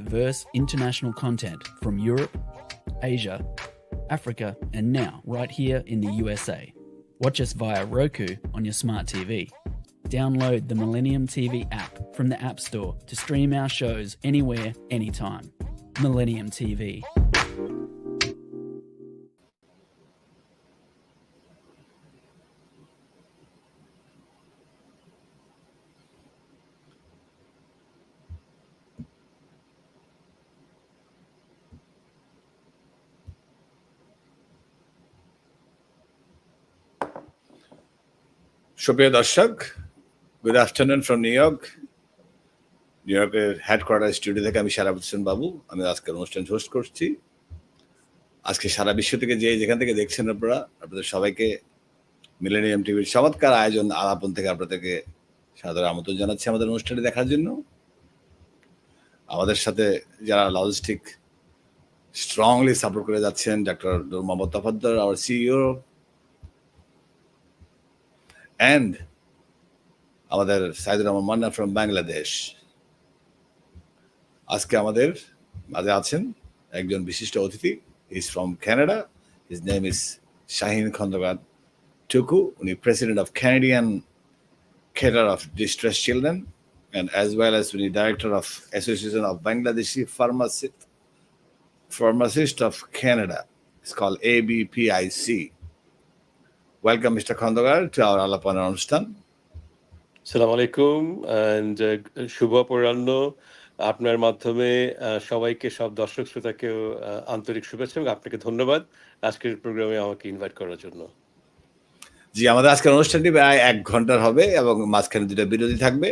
diverse international content from Europe, Asia, Africa, and now right here in the USA. Watch us via Roku on your smart TV. Download the Millennium TV app from the App Store to stream our shows anywhere, anytime. Millennium TV. সুপ্রিয় দর্শক, good afternoon from new ইয়র্কের headquarter studio থেকে আমি সারাবত হোসেন বাবু। আমি আজকের অনুষ্ঠান host করছি। আজকে সারা বিশ্ব থেকে যেখান থেকে দেখছেন আপনাদের সবাইকে মিলেনিয়াম টিভির চমৎকার আয়োজন আলাপন থেকে আপনাদেরকে সাদর আমন্ত্রণ জানাচ্ছি আমাদের অনুষ্ঠানটি দেখার জন্য। আমাদের সাথে যারা লজিস্টিক স্ট্রংলি সাপোর্ট করে যাচ্ছেন, doctor Noor Mohammad Tofazzal, our CEO, and আমাদের সাইদুর রহমান মান্না ফ্রম বাংলাদেশ। আজকে আমাদের মাঝে আছেন একজন বিশিষ্ট অতিথি। Is from Canada. His name is Shahin Khandakar Tuku. উনি president of Canadian care of distress children and as well as উনি director of association of Bangladeshi pharmacist of Canada. It's called ABPIC. Welcome, Mr. Khondokar, to our Alapana অনুষ্ঠান। আসসালামু আলাইকুম and শুভ অপরাহ্ন। আপনার মাধ্যমে সবাইকে, সব দর্শক শ্রোতাকে আন্তরিক শুভেচ্ছা এবং আপনাকে ধন্যবাদ আজকের প্রোগ্রামে আমাকে ইনভাইট করার জন্য। জি, আমাদের আজকের অনুষ্ঠানটি প্রায় 1 ঘন্টার হবে এবং মাঝখানে 2টা বিরতি থাকবে।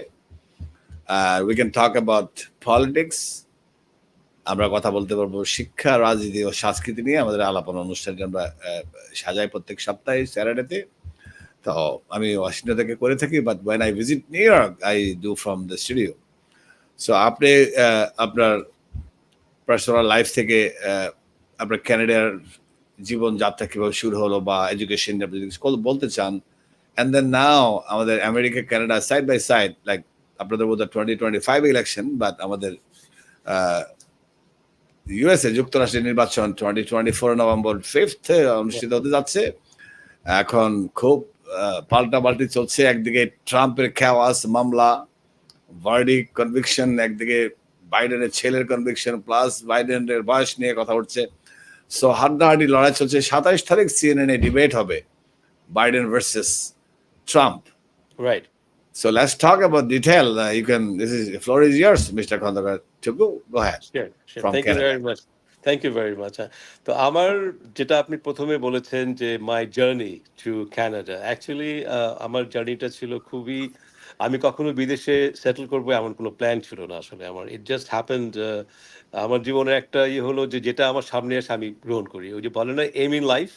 We can talk about politics. আমরা কথা বলতে পারবো শিক্ষা, রাজনীতি ও সংস্কৃতি নিয়ে। আমাদের আলাপনা অনুষ্ঠানটি আমরা সাজাই প্রত্যেক সপ্তাহে স্যাটারডেতে। তো আমি ওয়াশিংটন থেকে করে থাকি, but when I visit New York, I do from the studio. So আপনি আপনার পার্সোনাল লাইফ থেকে আপনার কানাডার জীবনযাত্রা কিভাবে শুরু হলো বা এডুকেশন আপনি যদি বলতে চান, and then now আমাদের America Canada side by side, like আপনাদের বোধহয় 2025 ইলেকশন, বাট আমাদের ইউএসএ যুক্তরাষ্ট্রের নির্বাচন 2024 নভেম্বর 5 অনুষ্ঠিত হতে যাচ্ছে। এখন খুব পাল্টাপাল্টি চলছে। একদিকে ট্রাম্পের খাওয়াস মামলা, ভার্ডিক্ট, কনভিকশন, একদিকে বাইডেনের ছেলের কনভিকশন, প্লাস বাইডেনের বয়স নিয়ে কথা উঠছে। সো হাড্ডাহাড্ডি লড়াই চলছে। 27 তারিখ CNN এ ডিবেট হবে, Biden versus Trump. Right. So let's talk about detail. The floor is yours, Mr. Khondokar. Go ahead. Sure. Thank you very much. তো আমার যেটা আপনি প্রথমে বলেছেন যে my journey to Canada, actually আমার জার্নিটা ছিল খুবই, আমি কখনো বিদেশে সেটেল করবো এমন কোনো প্ল্যান ছিল না আসলে আমার। It just happened. আমার জীবনের একটা হলো যে যেটা আমার সামনে আসে আমি গ্রহণ করি। ওই যে বলে না aim in life,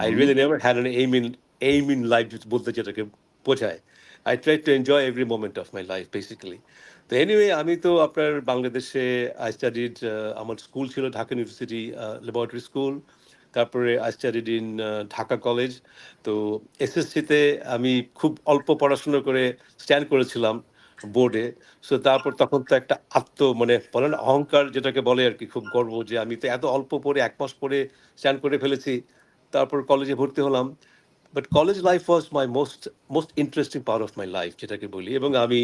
I really never had an aim in life বলতে যেটাকে বোঝায়। I try to enjoy every moment of my life basically. তো এনিওয়ে, আমি তো আপনার বাংলাদেশে আই স্টাডিড, আমার স্কুল ছিল ঢাকা ইউনিভার্সিটি ল্যাবরেটরি স্কুল। তারপরে I studied in Dhaka college. তো এসএসসিতে আমি খুব অল্প পড়াশোনা করে স্ট্যান্ড করেছিলাম বোর্ডে। সো তারপর তখন তো একটা মানে বলে না অহংকার যেটাকে বলে আর কি, খুব গর্ব যে আমি তো এত অল্প পড়ে 1 মাস পরে স্ট্যান্ড করে ফেলেছি। তারপর কলেজে ভর্তি হলাম। But college life was my most interesting part of my life যেটাকে বলি, এবং আমি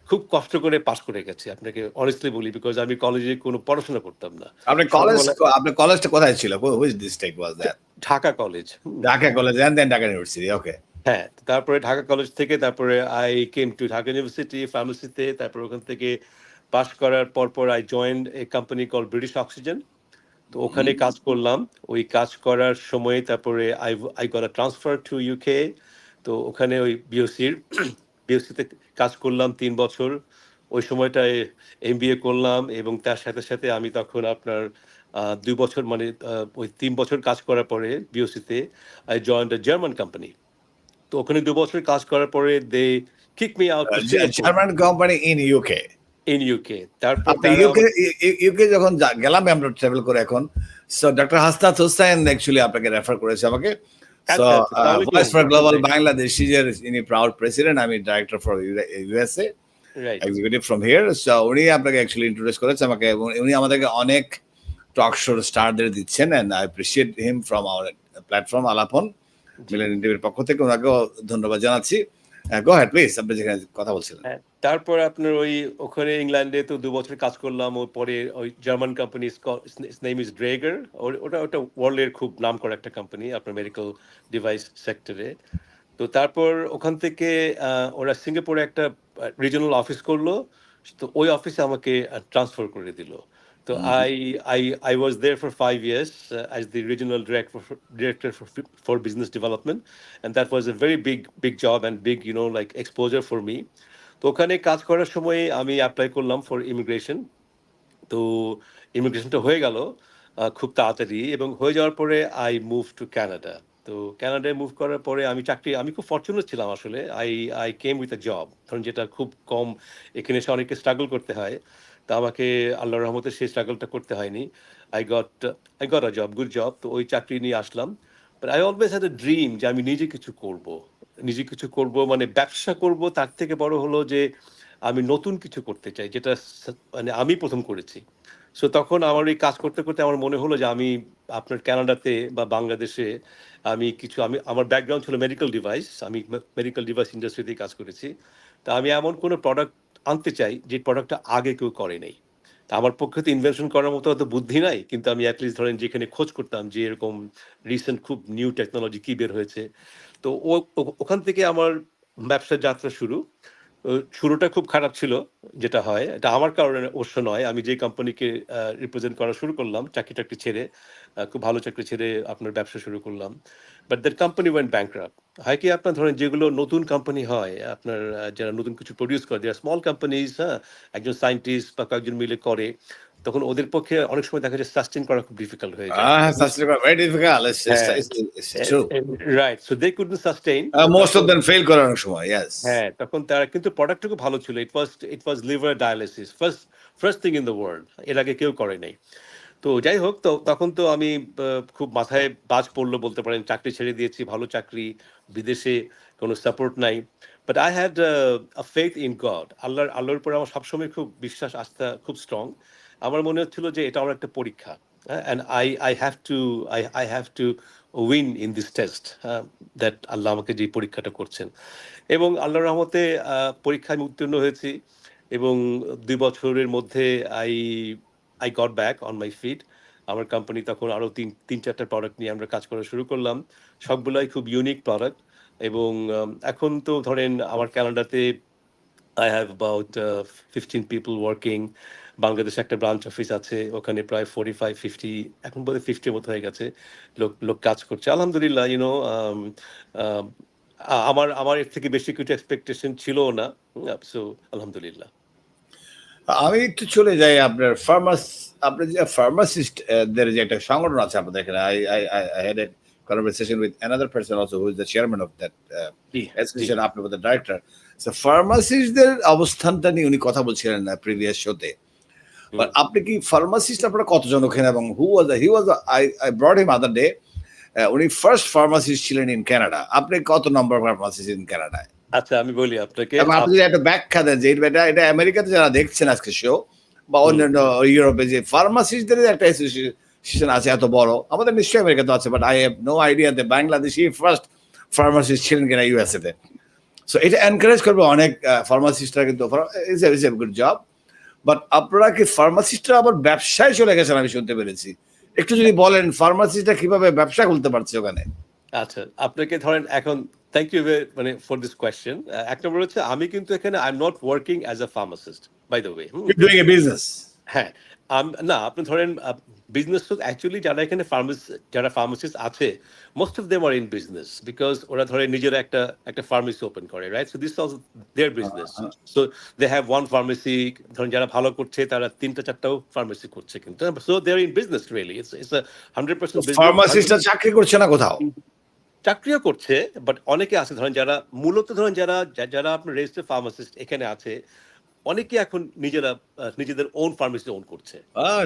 খুব কষ্ট করে পাস করে গেছি আপনাকে অনেস্টলি বলি, বিকজ আমি কলেজে কোনো পড়াশোনা করতাম না। আপনার কলেজটা কোথায় ছিল? Which district was that? Dhaka college. Dhaka college and then Dhaka university. Okay. হ্যাঁ, তারপরে ঢাকা কলেজ থেকে তারপরে I came to Dhaka university ফার্মেসিতে। তারপর ওখান থেকে পাস করার পর I joined a company call British Oxygen. তো ওখানে কাজ করলাম। ওই কাজ করার সময় তারপরে I got a transfer to UK. তো ওখানে ওই বিওসিতে কাজ করলাম 3 বছর। ওই সময়টায় MBA করলাম, এবং তার সাথে সাথে আমি তখন আপনার 2 বছর মানে ওই 3 বছর কাজ করার পরে বিওসিতে I joined a German company. তো ওখানে 2 বছর কাজ করার পরে they kick me out to German company in UK. In UK. তারপর ইউকে যখন গেলাম আমরা ট্রাভেল করে এখন। So doctor Hasnat Hossain actually আপনাকে রেফার করেছে আমাকে। So Voice for Global Bangladesh is any proud president. I'm a director for USA. Right. Executive from here. So উনি আপনাকে অ্যাকচুয়ালি ইন্ট্রোডিউস করেছে আমাকে, এবং উনি আমাদেরকে অনেক টক শোর স্টারদের দিচ্ছেন, and I appreciate him from our platform Alapon ji. Millennium টিভির পক্ষ থেকে। ওনাকেও ধন্যবাদ জানাচ্ছি। গো হেড প্লিজ, আপনি যেখানে কথা বলছিলেন। হ্যাঁ, তারপর আপনার ওখানে ইংল্যান্ডে তো ২ বছর কাজ করলাম। ওর পরে ওই জার্মান কোম্পানি নেম ইজ ড্রেগার। ওটা ওয়ার্ল্ডের খুব নামকরা একটা কোম্পানি আপনার মেডিকেল ডিভাইস সেক্টরে। তো তারপর ওখান থেকে ওরা সিঙ্গাপুরে একটা রিজিওনাল অফিস করলো। তো ওই অফিসে আমাকে ট্রান্সফার করে দিল। তো I was there for 5 years as the regional director for business development, and that was a very big job and big, like exposure for me. তো ওখানে কাজ করার সময় আমি অ্যাপ্লাই করলাম ফর ইমিগ্রেশন। তো ইমিগ্রেশনটা হয়ে গেল খুব তাড়াতাড়ি, এবং হয়ে যাওয়ার পরে আই মুভ টু কানাডা। তো কানাডায় মুভ করার পরে আমি খুব ফর্চুনেট ছিলাম আসলে। I came with a job, কারণ যেটা খুব কম, এখানে এসে অনেকে স্ট্রাগল করতে হয়। তা আমাকে আল্লাহর রহমতে সেই স্ট্রাগলটা করতে হয়নি। I got I got a job, good job. তো ওই চাকরি নিয়ে আসলাম। But I always had a dream যে আমি নিজে কিছু করব। নিজে কিছু করব মানে ব্যবসা করব, তার থেকে বড় হলো যে আমি নতুন কিছু করতে চাই, যেটা মানে আমি প্রথম করেছি। সো তখন আমার এই কাজ করতে করতে আমার মনে হলো যে আমি আপনার কানাডাতে বা বাংলাদেশে আমার ব্যাকগ্রাউন্ড ছিল মেডিকেল ডিভাইস। আমি মেডিকেল ডিভাইস ইন্ডাস্ট্রিতেই কাজ করেছি। তা আমি এমন কোনো প্রোডাক্ট আনতে চাই যে প্রোডাক্টটা আগে কেউ করে নাই। তা আমার পক্ষে তো ইনভেনশন করার মতো অত বুদ্ধি নাই, কিন্তু আমি অ্যাটলিস্ট ধরেন যেখানে খোঁজ করতাম যে এরকম রিসেন্ট খুব নিউ টেকনোলজি কি বের হয়েছে। তো ওখান থেকে আমার ব্যবসার যাত্রা শুরু। শুরুটা খুব খারাপ ছিল, যেটা হয়। এটা আমার কারণে অবশ্য নয়। আমি যে কোম্পানিকে রিপ্রেজেন্ট করা শুরু করলাম, চাকরি-টাকরি ছেড়ে, খুব ভালো চাকরি ছেড়ে আপনার ব্যবসা শুরু করলাম। But that company went ব্যাংকরাপ্ট। হয় কি, আপনার ধরেন যেগুলো নতুন কোম্পানি হয়, আপনার যারা নতুন কিছু প্রোডিউস করে, দে আর স্মল কোম্পানিজ, হ্যাঁ? একজন সায়েন্টিস্ট বা কয়েকজন মিলে করে। তখন ওদের পক্ষে অনেক সময় দেখা যায় সাস্টেইন করা খুব ডিফিকাল্ট হয়ে যায়। That's very difficult. হ্যাঁ, It's true. Right. So they couldn't sustain. Most of them fail করে অনেক সময়, yes. হ্যাঁ, তখন তারা কিন্তু প্রোডাক্টটুকু ভালো ছিল। It was liver dialysis. First thing in the world. এর আগে কেউ করে নাই। তো যাই হোক, তো তখন তো আমি খুব মাথায় বাজ পড়লো বলতে পারেন। চাকরি ছেড়ে দিয়েছি, ভালো চাকরি, বিদেশে কোনো সাপোর্ট নাই। But I had a faith in god. আল্লাহর উপরে আমার সবসময় খুব বিশ্বাস, আস্থা খুব স্ট্রং। আমার মনে হচ্ছিল যে এটা আমার একটা পরীক্ষা। হ্যাঁ? And I have to win in this test, that আল্লাহ আমাকে যে পরীক্ষাটা করছেন। এবং আল্লাহর রহমতে পরীক্ষায় আমি উত্তীর্ণ হয়েছি, এবং ২ বছরের মধ্যে I I got back on my feet. আমার কোম্পানি তখন আরো ৩-৪টা প্রোডাক্ট নিয়ে আমরা কাজ করা শুরু করলাম। সবগুলাই খুব ইউনিক প্রোডাক্ট। এবং এখন তো ধরেন আমার কানাডাতে I have about 15 people working. বাংলাদেশে একটা ব্রাঞ্চ অফিস আছে। ওখানে প্রায় 45-50, এখন বোধহয় 50 মতো হয়ে গেছে। লোক কাজ করছে। আলহামদুলিল্লাহ, আম আমার এর থেকে বেশি কিছু এক্সপেকটেশন ছিলও না। সো আলহামদুলিল্লাহ। আমি একটু চলে যাই আপনার আপনার যে ফার্মাসিস্ট দের যে একটা সংগঠন আছে আপনাদের এখানে। I had a conversation with another person also who is the chairman of that G, G. association, আপনার the director. So ফার্মাসিস্টদের অবস্থানটা নিয়ে উনি কথা বলছিলেন প্রিভিয়াস শোতে। হুম। বাট আপনি কি ফার্মাসিস্ট আপনারা কতজন ওখানে, এবং he was I brought him other day. উনি ফার্স্ট ফার্মাসিস্ট ছিলেন ইন কানাডা। আপনি কত নম্বর ফার্মাসিস্ট ইন কানাডায়? আচ্ছা, আমি বলি আপনাকে। এবং আপনি যদি একটা ব্যাখ্যা দেন যে এটা আমেরিকাতে যারা দেখছেন আজকে শো, বা অন্যান্য ইউরোপে যে ফার্মাসিস্টদের একটা অ্যাসোসিয়েশন আছে এত বড়, আমাদের নিশ্চয়ই আমেরিকাতে আছে, but I have no idea যে বাংলাদেশি ফার্স্ট ফার্মাসিস্ট ছিলেন কিনা ইউএসএ তে। সো এটা এনকারেজ করবে অনেক ফার্মাসিস্টরা, কিন্তু it's a good job. But আপনারা কি ফার্মাসিস্টরা আবার ব্যবসায় চলে গেছেন আমি শুনতে পেরেছি। একটু যদি বলেন ফার্মাসিস্টরা কিভাবে ব্যবসা খুলতে পারছে ওখানে? আচ্ছা, আপনাকে ধরেন এখন থ্যাংক ইউ মানে ফর দিস কোয়েশ্চেন। এক নম্বর হচ্ছে আমি কিন্তু এখানে I am not working as a pharmacist, by the way. You're doing a business. হ্যাঁ, না, আপনি ধরেন বিজনেস তো অ্যাকচুয়ালি যারা এখানে ফার্মাসিস্ট আছে, most of them are in business, because ওরা ধরে নিজেরা একটা ফার্মেসি ওপেন করে, right? So this is their business. So they have one pharmacy. ধরেন যারা ভালো করছে তারা 3টা-4টাও ফার্মেসি করছে, কিন্তু so they are in business really. It's a 100% business. ফার্মাসিস্টরা চাকরি করছে না কোথাও? চাকরিও করছে, বাট অনেকে আছে ধরেন যারা মূলত ধরেন যারা আপনার রেজিস্টার্ড ফার্মাসিস্ট এখানে আছে, অনেকে এখন নিজেদের ওন ফার্মেসি ওন করছে।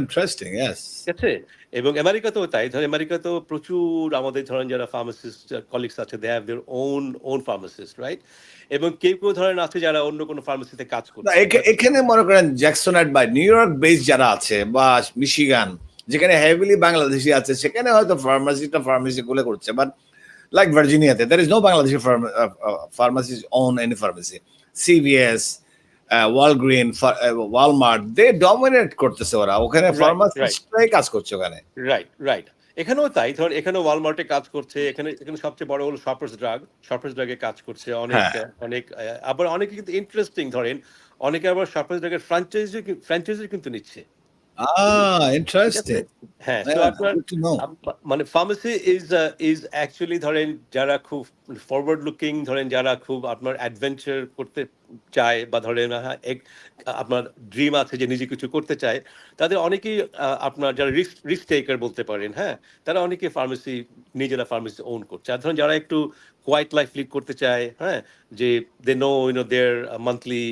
Interesting, yes. ঠিক আছে? এবং আমেরিকাতেও তাই। ধরেন আমেরিকাতেও প্রচুর আমাদের ধরেন যারা ফার্মাসিস্ট কলিগস আছে, they have their own pharmacist, right? এবং কেউ ধরেন আছে যারা অন্য কোনো ফার্মেসিতে কাজ না, করছে। এখানে মনে করেন জ্যাকসনাইট বা নিউ ইয়র্ক বেস যারা আছে বা মিশিগান, যেখানে হেভিলি বাংলাদেশি আছে, সেখানে হয়তো ফার্মেসি গুলো করছে, বাট লাইক ভার্জিনিয়াতে there is no Bangladeshi pharmacies own any pharmacy. CVS, Walgreen, Walmart, they dominate করতেছে ওরা, ওখানে রাইট, রাইট, ফার্মাসিস্টরাই কাজ করছে ওখানে। রাইট। এখানেও তাই। ধরেন এখানেও ওয়ালমার্টে কাজ করছে। এখানে সবচেয়ে বড় হলো শপার্স ড্রাগে কাজ করছে অনেক। হ্যাঁ, আবার অনেকে কিন্তু ইন্টারেস্টিং ধরেন অনেকে আবার শপার্স ড্রাগের ফ্র্যাঞ্চাইজি কিন্তু নিচ্ছে। ঠিক আছে? ইন্টারেস্টিং। হ্যাঁ, তো আপনার গুড টু নো। মানে ফার্মেসি ইজ অ্যাকচুয়ালি ধরেন যারা খুব ফরওয়ার্ড লুকিং, ধরেন যারা খুব আপনার অ্যাডভেঞ্চার করতে চায় বা ধরেন আপনার ড্রিম আছে যে নিজে কিছু করতে চায়, তাদের অনেকেই আপনার যারা রিস্ক টেকার বলতে পারেন, হ্যাঁ, তারা অনেকে নিজেরা ফার্মেসি ওন করছে। আর ধরেন যারা একটু কোয়াইট লাইফ লিড করতে চায়, হ্যাঁ, যে দে নো দেয়ার মান্থলি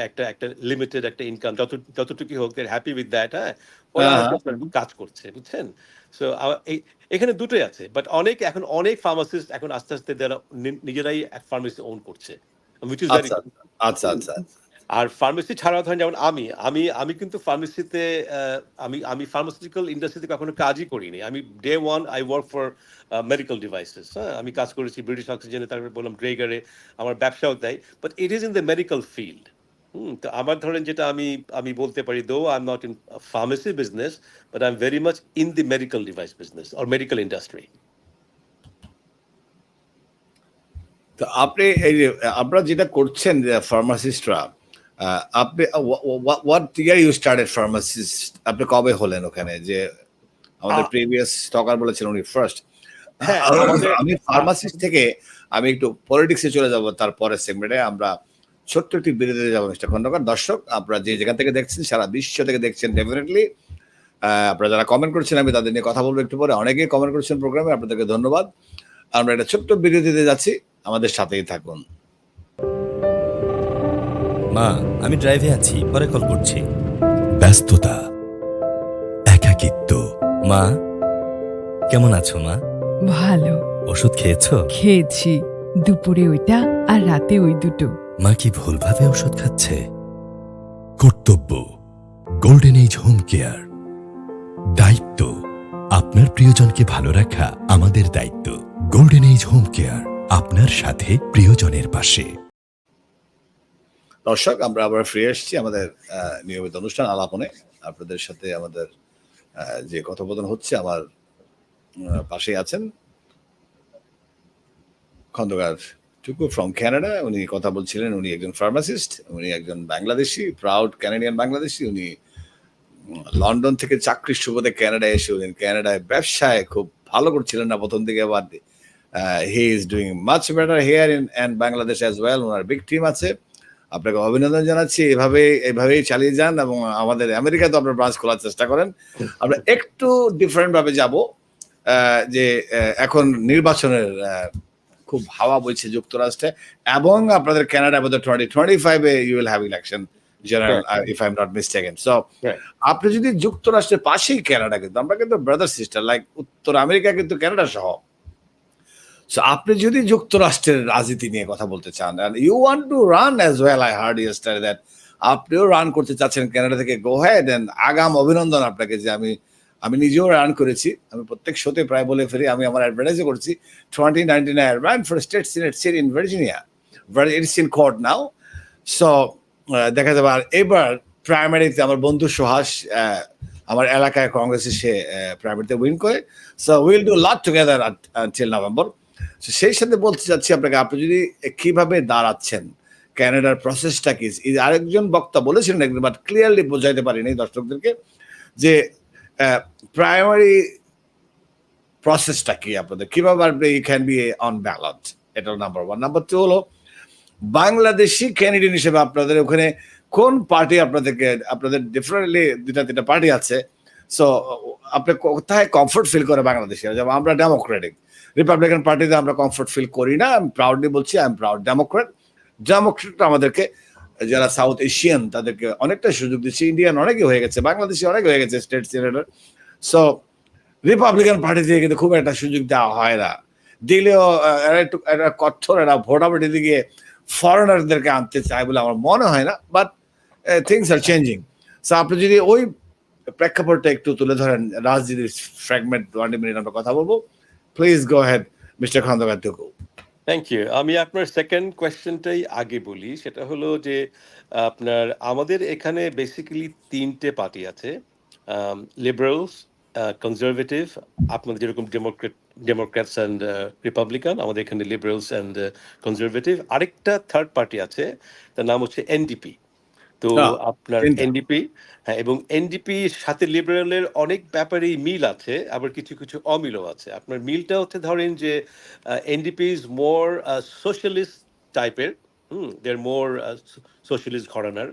একটা লিমিটেড একটা ইনকাম যতটুকু হোক, দে হ্যাপি উইথ দ্যাট, হ্যাঁ, ওরা হয়তো আপনার কাজ করছে, বুঝছেন? সো এখানে দুটোই আছে, বাট এখন অনেক ফার্মাসিস্ট এখন আস্তে আস্তে যারা নিজেরাই ফার্মেসি ওন করছে, which is very আচ্ছা, good. আচ্ছা, আচ্ছা। আর ফার্মেসি ছাড়াও ধরেন যেমন আমি কিন্তু ফার্মেসিতে আমি ফার্মাসিউটিক্যাল ইন্ডাস্ট্রিতে কখনো কাজই করিনি। আমি day one I work for medical devices, হ্যাঁ, আমি কাজ করেছি ব্রিটিশ অক্সিজেনে, তারপরে বললাম গ্রেগারে, আমার ব্যবসাও তাই, but it is in the medical field. তো আমার ধরেন যেটা আমি বলতে পারি, though I am not in pharmacy business, but I am very much in the medical device business or medical industry. তো আপনি এই যে আপনারা যেটা করছেন যে ফার্মাসিস্টরা, আপনি what year you started pharmacist, আপনি কবে হলেন ওখানে? যে আমাদের প্রিভিয়াস টকার বলেছিলেন উনি ফার্স্ট। হ্যাঁ, আমি ফার্মাসিস্ট থেকে আমি একটু পলিটিক্সে চলে যাব তারপরে সেগমেন্টে। আমরা ছোট্ট একটি বিরতিতে যাবো মিস্টার খন্দকার। দর্শক, আপনারা যে যেখান থেকে দেখছেন, সারা বিশ্ব থেকে দেখছেন, ডেফিনেটলি আপনারা যারা কমেন্ট করছেন, আমি তাদের নিয়ে কথা বলবো একটু পরে। অনেকেই কমেন্ট করছেন প্রোগ্রামে, আপনাদেরকে ধন্যবাদ। আমরা একটা ছোট্ট বিরতিতে যাচ্ছি, আমাদের সাথেই থাকুন। মা, আমি ড্রাইভে আছি, পরে কল করছি। ব্যস্ততা, একাকিত্ব। মা, কেমন আছো মা? ভালো। ওষুধ খেয়েছো? খেয়েছি, দুপুরে ওইটা আর রাতে ওই দুটো। মা কি ভুলভাবে ওষুধ খাচ্ছে? কর্তব্য, গোল্ডেন এজ হোম কেয়ার। দায়িত্ব, আপনার প্রিয়জনকে ভালো রাখা আমাদের দায়িত্ব। গোল্ডেন এজ হোম কেয়ার, আপনার সাথে প্রিয়জনের পাশে। দর্শক, আমরা আবার ফিরে এসেছি আমাদের নিয়মিত অনুষ্ঠান আলাপনে। আপনাদের সাথে আমাদের যে কথোপকথন হচ্ছে, আমার পাশেই আছেন খন্দকার টুকু ফ্রম ক্যানাডা। উনি কথা বলছিলেন, উনি একজন ফার্মাসিস্ট, উনি একজন বাংলাদেশি, প্রাউড ক্যানাডিয়ান বাংলাদেশি। উনি লন্ডন থেকে চাকরির সুবাদে ক্যানাডায় এসে উনি ক্যানাডায় ব্যবসায় খুব ভালো করছিলেন না প্রথম দিকে, but he is doing much better here in Bangladesh as well. Owner big team আছে। আপনাকে অভিনন্দন জানাচ্ছি। এভাবেই চালিয়ে যান এবং আমাদের আমেরিকাতে আপনার ব্রাঞ্চ খোলার চেষ্টা করেন। আমরা একটু ডিফারেন্ট ভাবে যাব, যে এখন নির্বাচনের খুব হাওয়া বইছে যুক্তরাষ্ট্রে, এবং আপনাদের ক্যানাডা বোধহয় 2025-এ you will have election general, if I am not mistaken. So আপনি যদি যুক্তরাষ্ট্রের পাশেই ক্যানাডা, কিন্তু আমরা কিন্তু ব্রাদার সিস্টার, লাইক উত্তর আমেরিকা কিন্তু ক্যানাডা সহ। সো আপনি যদি যুক্তরাষ্ট্রের রাজনীতি নিয়ে কথা বলতে চান, and you want to run as well, I heard yesterday that আপনিও রান করতে চাচ্ছেন ক্যানাডা থেকে, go ahead and আগাম অভিনন্দন আপনাকে। যে আমি নিজেও রান করেছি, আমি প্রত্যেক শোতে প্রায় বলে ফিরি, আমি আমার অ্যাডভার্টাইজও করছি। 2019 I ran for a state senate seat in Virginia, but it's in court now. So দেখা যাবে। আর এবার প্রাইমারিতে আমার বন্ধু সুহাস আমার এলাকায় কংগ্রেসে সে প্রাইমারিতে উইন করে। So will do lot together until November. সেই সাথে বলতে চাচ্ছি আপনাকে, আপনি যদি কিভাবে দাঁড়াচ্ছেন, ক্যানাডার প্রসেসটা কি। আরেকজন বক্তা বলেছিলেন একদিন, বাট ক্লিয়ারলি বোঝাইতে পারিনি দর্শকদেরকে, যে প্রাইমারি প্রসেসটা কি আপনাদের, কিভাবে আপনি ক্যান বি অন ব্যালট। এটা নাম্বার ওয়ান। নাম্বার টু হলো, বাংলাদেশি ক্যান্ডিডেট হিসেবে আপনাদের ওখানে কোন পার্টি আপনাদের ডিফারেন্টলি দুটা পার্টি আছে। সো আপনি কোথায় কমফোর্ট ফিল করে বাংলাদেশিরা? যেমন আমরা ডেমোক্রেটিক, রিপাবলিকান পার্টিতে আমরা কমফোর্ট ফিল করি না। আমি প্রাউডলি বলছি, আই এম প্রাউড ডেমোক্রেট। আমাদেরকে যারা সাউথ এশিয়ান তাদেরকে অনেকটা সুযোগ দিচ্ছে, ইন্ডিয়ান অনেকে হয়ে গেছে, বাংলাদেশি অনেক হয়ে গেছে state senator. So Republican party থেকে কিন্তু খুব একটা সুযোগ দেওয়া হয় না, দিলেও এরা একটু একটা কঠোর, এরা ভোটাভুটিতে গিয়ে ফরেনারদেরকে আনতে চায় বলে আমার মনে হয় না, but things are changing. So আপনি যদি ওই প্রেক্ষাপটটা একটু তুলে ধরেন, রাজনীতির ফ্র্যাগমেন্ট 20 মিনিট আমরা কথা বলবো, please go ahead mister Khandakar Tuku. Thank you. আমি আপনার সেকেন্ড কোয়েশ্চেনটাই আগে বলি, সেটা হলো যে আপনার আমাদের এখানে বেসিক্যালি তিনটে পার্টি আছে, লিবারেলস, কনজারভেটিভ, আপনাদের যেরকম ডেমোক্র্যাটস অ্যান্ড রিপাবলিকান, আমাদের এখানে লিবারেলস অ্যান্ড কনজারভেটিভ। আরেকটা থার্ড পার্টি আছে, তার নাম হচ্ছে এনডিপি। তো আপনার এনডিপি, হ্যাঁ, এবং এনডিপির সাথে লিবারেলের অনেক ব্যাপারেই মিল আছে, আবার কিছু কিছু অমিলও আছে। আপনার মিলটা হচ্ছে ধরেন যে এনডিপি ইজ মোর সোশ্যালিস্ট টাইপের, দেয়ার মোর সোশ্যালিস্ট ঘরানার,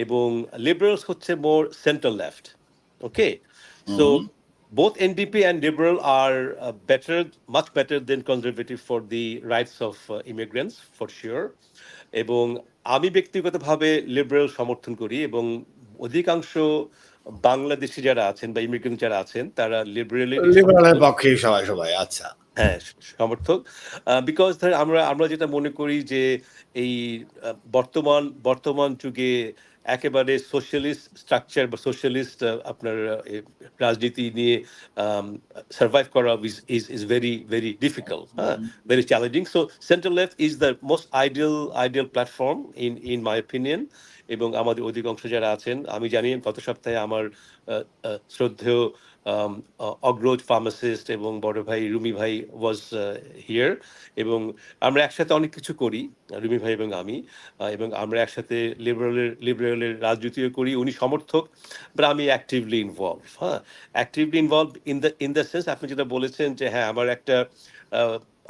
এবং লিবারেলস হচ্ছে more central left. Okay, so both NDP and Liberal are better, much better than conservative for the rights of immigrants, for sure. এবং আমি ব্যক্তিগতভাবে লিবারেল সমর্থন করি, এবং অধিকাংশ বাংলাদেশি যারা আছেন বা ইমিগ্রেন্ট যারা আছেন তারা লিবারেলের পক্ষে সবাই আচ্ছা, হ্যাঁ, সমর্থক। বিকজ আমরা যেটা মনে করি যে এই বর্তমান যুগে একেবারে সোশ্যালিস্ট স্ট্রাকচার বা সোশ্যালিস্ট আপনার রাজনীতি নিয়ে সার্ভাইভ করা ইজ ভেরি ভেরি ডিফিকাল্ট, হ্যাঁ, very challenging. So central left is the most ideal platform in my opinion. এবং আমাদের অধিকাংশ যারা আছেন, আমি জানি গত সপ্তাহে আমার শ্রদ্ধেয় অগ্রজ ফার্মাসিস্ট এবং বড় ভাই রুমি ভাই ওয়াজ হিয়ার, এবং আমরা একসাথে অনেক কিছু করি, রুমি ভাই এবং আমি, এবং আমরা একসাথে লিবারেলের রাজনীতিও করি। উনি সমর্থক, বাট আমি অ্যাক্টিভলি ইনভলভ, হ্যাঁ, actively involve in the sense আপনি যেটা বলেছেন যে হ্যাঁ, আমার একটা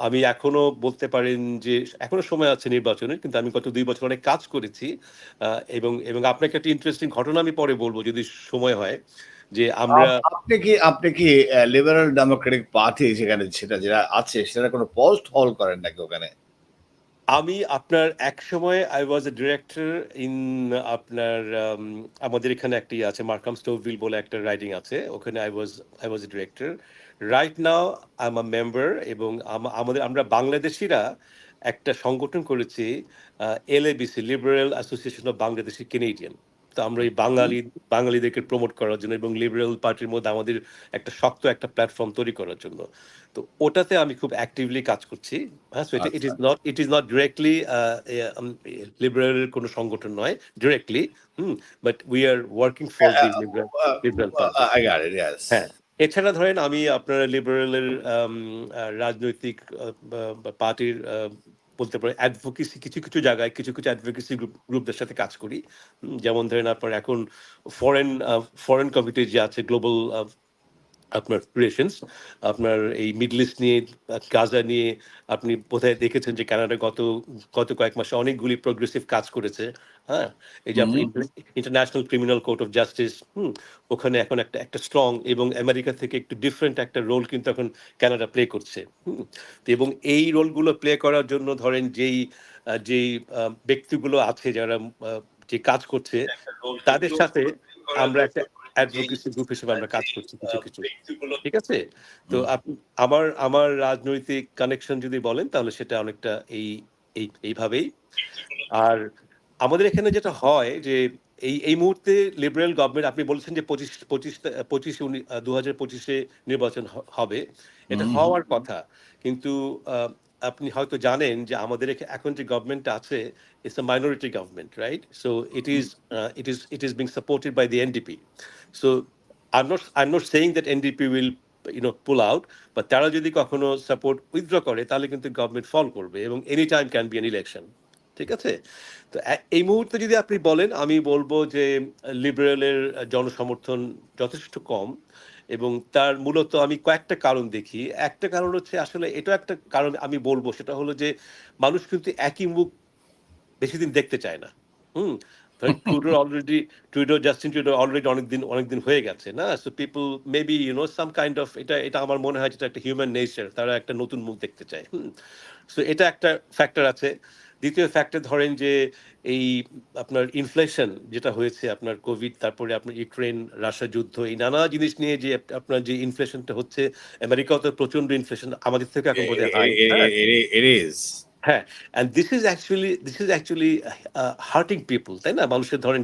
আমি এখনো বলতে পারেন যে এখনো সময় আছে নির্বাচনের, কিন্তু আমি গত 2 বছর অনেক কাজ করেছি। এবং আপনাকে একটা ইন্টারেস্টিং ঘটনা আমি পরে বলবো যদি সময় হয়, যে আমরা আপনি কি লিবারেল ডেমোক্রেটিক পার্টি সেটা যেটা আছে সেটা কোনো পোস্ট হোল্ড করেন নাকি ওখানে? আমি আপনার এক সময় I was a director in আপনার আমাদের এখানে একটি আছে মার্কাম স্টোভভিল বলে একটা রাইডিং আছে, ওখানে I was a director. Right now I am a member, এবং আমরা বাংলাদেশিরা একটা সংগঠন করেছি, LABC, liberal association of Bangladeshi Canadian. তো আমরা এই বাঙালিদেরকে প্রমোট করার জন্য এবং লিবারেল পার্টির মধ্যে আমাদের একটা শক্ত একটা প্ল্যাটফর্ম তৈরি করার জন্য, তো ওটাতে আমি খুব অ্যাক্টিভলি কাজ করছি। হ্যাঁ, so it is not directly লিবারেলের কোনো সংগঠন নয় directly, but we are working for the liberal party. হ্যাঁ, এছাড়া ধরেন আমি আপনার লিবারেলের রাজনৈতিক পার্টির বলতে পারে অ্যাডভোকেসি, কিছু কিছু জায়গায় কিছু অ্যাডভোকেসি গ্রুপদের সাথে কাজ করি। যেমন ধরেন আপনার এখন ফরেন কমিটি যে আছে, গ্লোবাল আপনার রিলেশনস, আপনার এই মিডল ইস্ট নিয়ে, গাজা নিয়ে আপনি বোধহয় দেখেছেন যে কানাডা গত কয়েক মাসে অনেকগুলি প্রোগ্রেসিভ কাজ করেছে। হ্যাঁ, এই যে international criminal court of justice, ওখানে এখন একটা স্ট্রং, এবং আমেরিকা থেকে একটু ডিফারেন্ট একটা রোল কিন্তু এখন কানাডা প্লে করছে। এবং এই রোলগুলো প্লে করার জন্য ধরেন যেই ব্যক্তিগুলো আছে যারা যে কাজ করছে, তাদের সাথে আমরা একটা অ্যাডভোকেসি গ্রুপ হিসেবে আমরা কাজ করছি কিছু, ঠিক আছে? তো আমার রাজনৈতিক কানেকশন যদি বলেন তাহলে সেটা অনেকটা এইভাবেই। আর আমাদের এখানে যেটা হয় যে এই মুহূর্তে লিবারেল গভর্নমেন্ট, আপনি বলছেন যে 2025-এ নির্বাচন হবে, এটা হওয়ার কথা, কিন্তু আপনি হয়তো জানেন যে আমাদের এখন যে গভর্নমেন্ট আছে, it's a minority government, right? So it is being supported by the NDP. So I'm not saying that NDP will pull out, but তারা যদি কখনো সাপোর্ট উইথড্র করে তাহলে কিন্তু গভর্নমেন্ট ফল করবে, এবং any time can be an election, ঠিক আছে? তো এই মুহূর্তে যদি আপনি বলেন, আমি বলবো যে লিবারেলের জনসমর্থন যথেষ্ট কম, এবং তার মূলত আমি কয়েকটা কারণ দেখি। একটা কারণ হচ্ছে, আসলে এটা একটা কারণ আমি বলবো, সেটা হলো যে মানুষ কিন্তু একই মুখ বেশি দিন দেখতে চায় না। জাস্টিন ট্রুডো অলরেডি অনেকদিন হয়ে গেছে না, so people maybe some kind of, এটা আমার মনে হয় যেটা একটা হিউম্যান নেচার, তারা একটা নতুন মুখ দেখতে চায়। সো এটা একটা ফ্যাক্টর আছে। দ্বিতীয় ফ্যাক্টর ধরেন যে এই আপনার ইনফ্লেশন যেটা হয়েছে, আপনার কোভিড, তারপরে আপনার ইউক্রেন রাশিয়া যুদ্ধ, এই নানা জিনিস নিয়ে যে আপনার যে ইনফ্লেশনটা হচ্ছে, আমেরিকাও তো প্রচন্ড ইনফ্লেশন, আমাদের থেকে এখন বোধহয় হাই। হ্যাঁ, It is. হ্যাঁ, and this is actually hurting people, তাই না? মানুষের ধরেন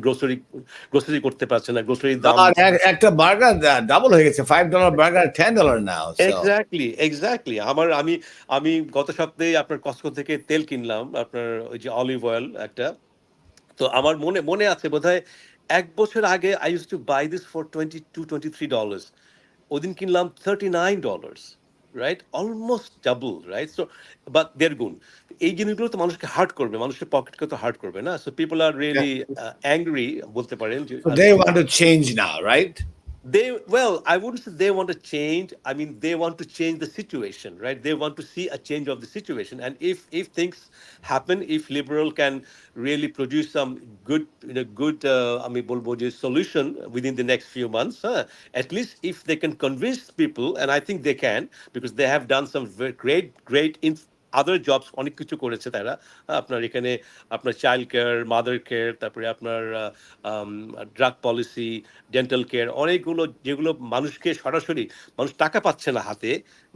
গ্রোসারি করতে পারছে না, গ্রোসারির দাম। আর একটা বার্গার ডাবল হয়ে গেছে, $5 বার্গার $10 নাও। এক্স্যাক্টলি। আমি আমি গত সপ্তাহে আপনার কস্টকো থেকে তেল কিনলাম, আপনার ওই যে অলিভ অয়েল একটা। তো আমার মনে আছে বোধহয় ১ বছর আগে I used to buy this for $22-23. ওদিন কিনলাম $39, right? Almost double, right? So but there গুণ। এই জিনিসগুলো তো মানুষকে হার্ট করবে, মানুষের পকেটকে তো হার্ট করবে না? So people are really angry বলতে পারেন যে So they want to change now, right? I wouldn't say they want to change. I mean, they want to change the situation, right? They want to see a change of the situation. And if things happen, if liberal can really produce some good I mean, bolbo je solution within the next few months, at least if they can convince people, and I think they can, because they have done some great other jobs, অনেক কিছু করেছে তারা। আপনার এখানে আপনার child care, mother care, তারপরে আপনার drug policy, dental care, অনেকগুলো যেগুলো মানুষকে সরাসরি, মানুষ টাকা পাচ্ছে না হাতে,